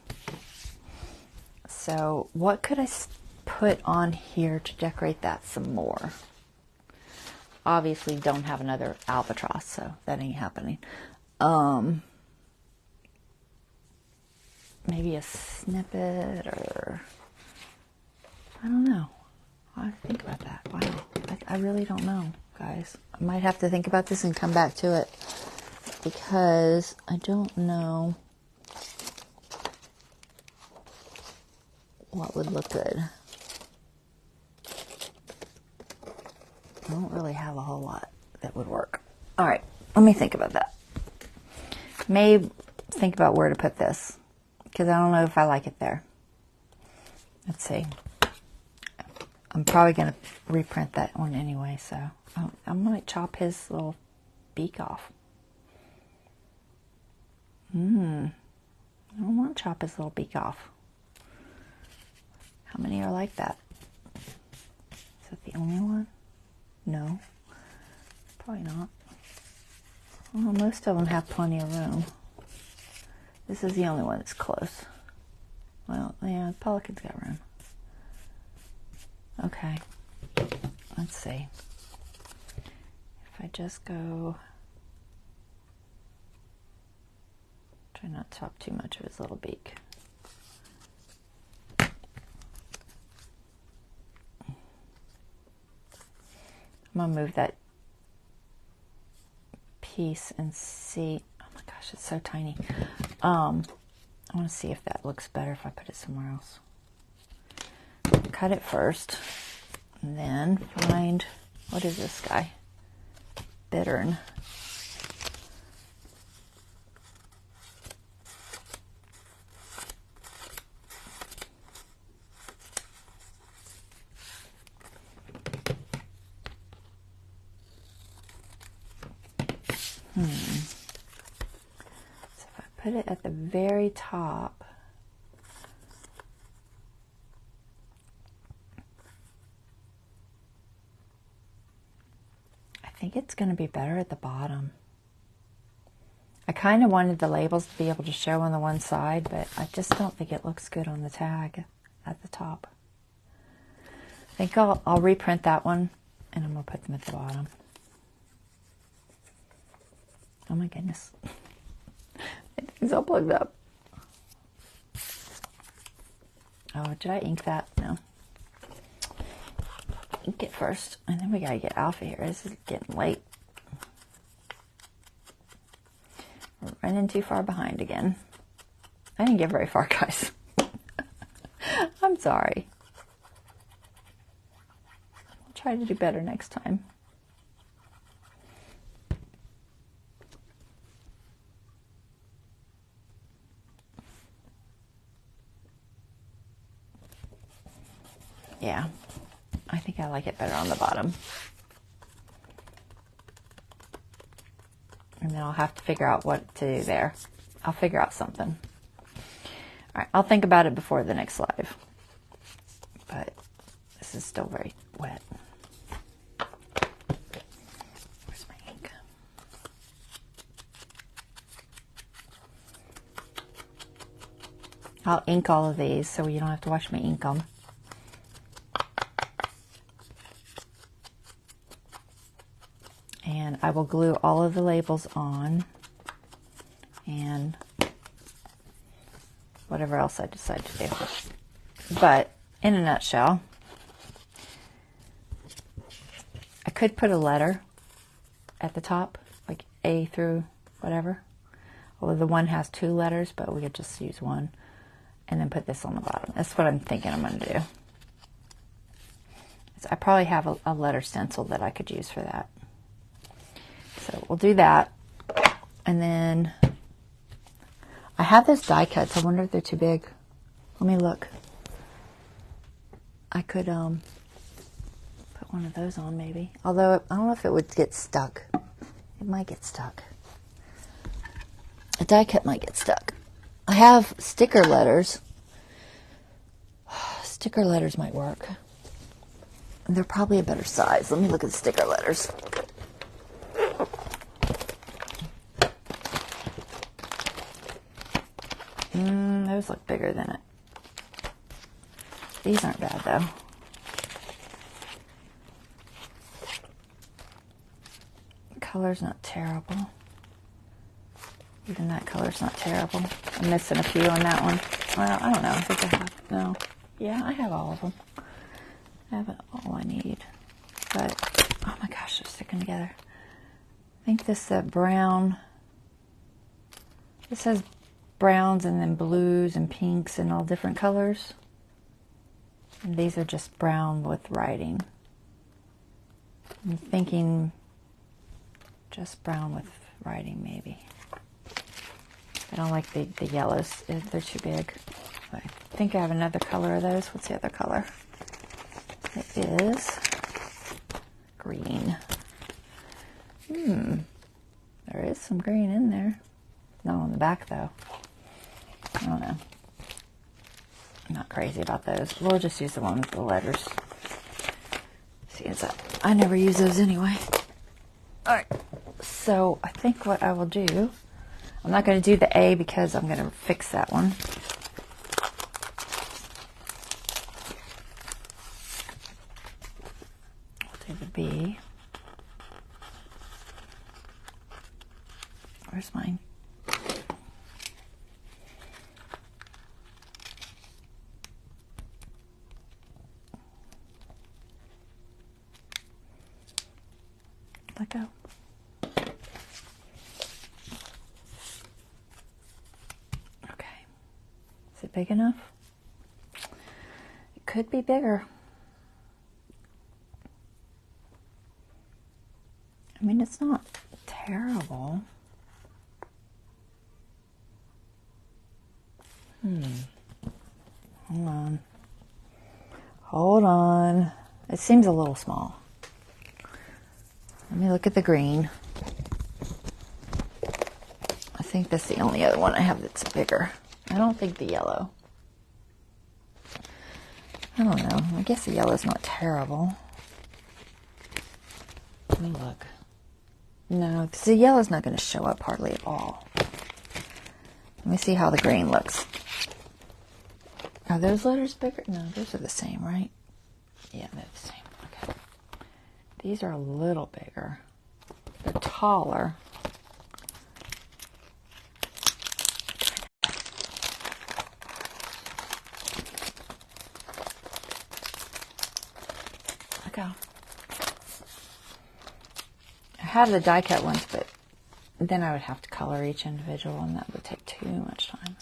So what could I put on here to decorate that some more? Obviously don't have another albatross, so that ain't happening. Maybe a snippet, or I don't know. I have to think about that. Wow, I really don't know, guys. I might have to think about this and come back to it, because I don't know what would look good. I don't really have a whole lot that would work. All right, let me think about that. Maybe think about where to put this, because I don't know if I like it there. Let's see. I'm probably going to reprint that one anyway, so I might chop his little beak off. I don't want to chop his little beak off. How many are like that? Is that the only one? No, probably not. Well, most of them have plenty of room. This is the only one that's close. Well, yeah, the pelican's got room. Okay, let's see. If I just go, try not to chop too much of his little beak. I'm going to move that piece and see. Oh my gosh, it's so tiny. I want to see if that looks better if I put it somewhere else. Cut it first, and then find, what is this guy? Bittern. So if I put it at the very top, I think it's going to be better at the bottom. I kind of wanted the labels to be able to show on the one side, but I just don't think it looks good on the tag at the top. I think I'll reprint that one, and I'm going to put them at the bottom. Oh my goodness. Everything's all plugged up. Oh, did I ink that? No. Ink it first, and then we gotta get Alpha here. This is getting late. We're running too far behind again. I didn't get very far, guys. I'm sorry. I'll try to do better next time. Yeah, I think I like it better on the bottom. And then I'll have to figure out what to do there. I'll figure out something. All right, I'll think about it before the next live. But this is still very wet. Where's my ink? I'll ink all of these so you don't have to watch me ink them. And I will glue all of the labels on, and whatever else I decide to do. But in a nutshell, I could put a letter at the top, like A through whatever. Well, the one has 2 letters, but we could just use one, and then put this on the bottom. That's what I'm thinking I'm going to do. So I probably have a letter stencil that I could use for that. So we'll do that. And then I have those die cuts. I wonder if they're too big. Let me look. I could put one of those on maybe. Although I don't know if it would get stuck. It might get stuck. A die cut might get stuck. I have sticker letters. Sticker letters might work. They're probably a better size. Let me look at the sticker letters. Those look bigger than it. These aren't bad though. The color's not terrible. Even that color's not terrible. I'm missing a few on that one. Well, I don't know. I think I have. No. Yeah, I have all of them. I have all I need. But, oh my gosh, they're sticking together. I think this brown. This says browns and then blues and pinks and all different colors. And these are just brown with writing. I'm thinking just brown with writing maybe. I don't like the yellows. They're too big. I think I have another color of those. What's the other color? It is green. There is some green in there. Not on the back though. I don't know. I'm not crazy about those. We'll just use the one with the letters. See, I never use those anyway. Alright, so I think what I will do, I'm not going to do the A because I'm going to fix that one. I'll do the B. Where's mine? Let go. Okay. Is it big enough? It could be bigger. I mean, it's not terrible. Hold on. Hold on. It seems a little small. Let me look at the green. I think that's the only other one I have that's bigger. I don't think the yellow. I don't know. I guess the yellow's not terrible. Let me look. No, because the yellow's not going to show up hardly at all. Let me see how the green looks. Are those letters bigger? No, those are the same, right? Yeah, they're the same. Okay. These are a little bigger. They're taller. Look out. I have the die cut ones, but then I would have to color each individual and that would take too much time.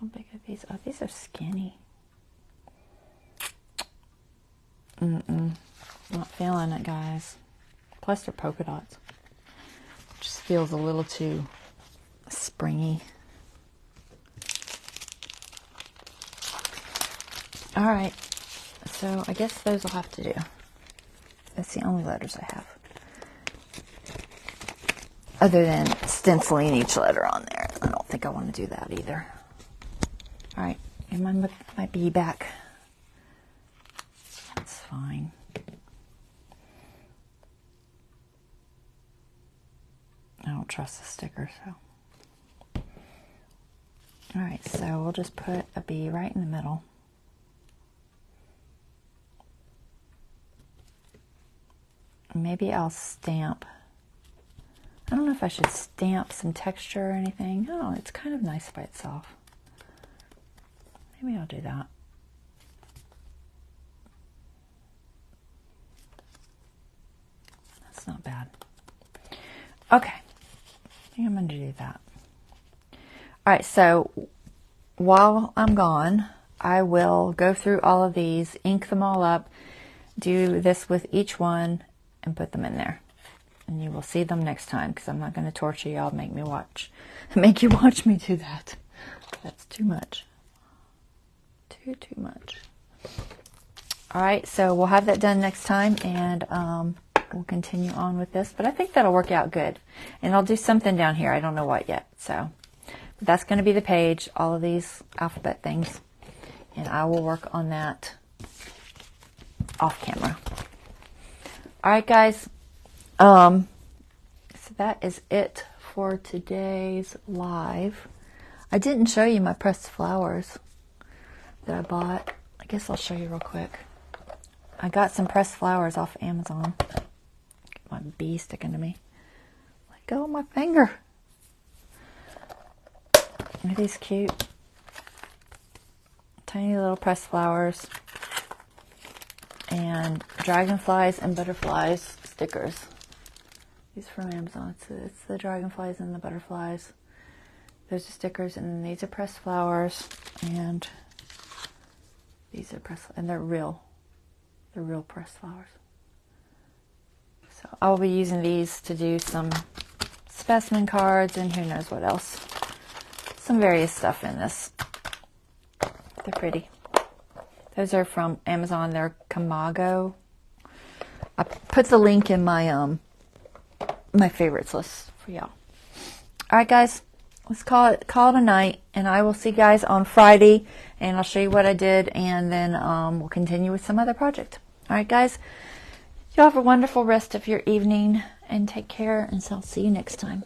How big are these? Oh, these are skinny. Not feeling it, guys. Plus they're polka dots. Just feels a little too springy. Alright, so I guess those will have to do. That's the only letters I have. Other than stenciling each letter on there. I don't think I want to do that either. Alright, and my B back. That's fine. I don't trust the sticker, so. Alright, so we'll just put a B right in the middle. Maybe I'll stamp. I don't know if I should stamp some texture or anything. Oh, it's kind of nice by itself. Maybe I'll do that. That's not bad. Okay. I think I'm going to do that. Alright, so while I'm gone, I will go through all of these, ink them all up, do this with each one, and put them in there. And you will see them next time, because I'm not going to torture y'all, make you watch me do that. That's too much. Too much. All right, so we'll have that done next time, and we'll continue on with this. But I think that'll work out good. And I'll do something down here. I don't know what yet. So but that's going to be the page, all of these alphabet things. And I will work on that off camera. All right, guys. So that is it for today's live. I didn't show you my pressed flowers that I bought. I guess I'll show you real quick. I got some pressed flowers off Amazon. My bee sticking to me. Let go of my finger. Are these cute? Tiny little pressed flowers. And dragonflies and butterflies stickers. These are from Amazon. It's the dragonflies and the butterflies. Those are stickers, and then these are pressed flowers. And these are pressed, and they're real pressed flowers. So I'll be using these to do some specimen cards and who knows what else. Some various stuff in this. They're pretty. Those are from Amazon. They're Kamago. I put the link in my my favorites list for y'all. All right, guys. Let's call it a night, and I will see you guys on Friday, and I'll show you what I did, and then we'll continue with some other project. All right, guys, y'all have a wonderful rest of your evening, and take care, and so I'll see you next time.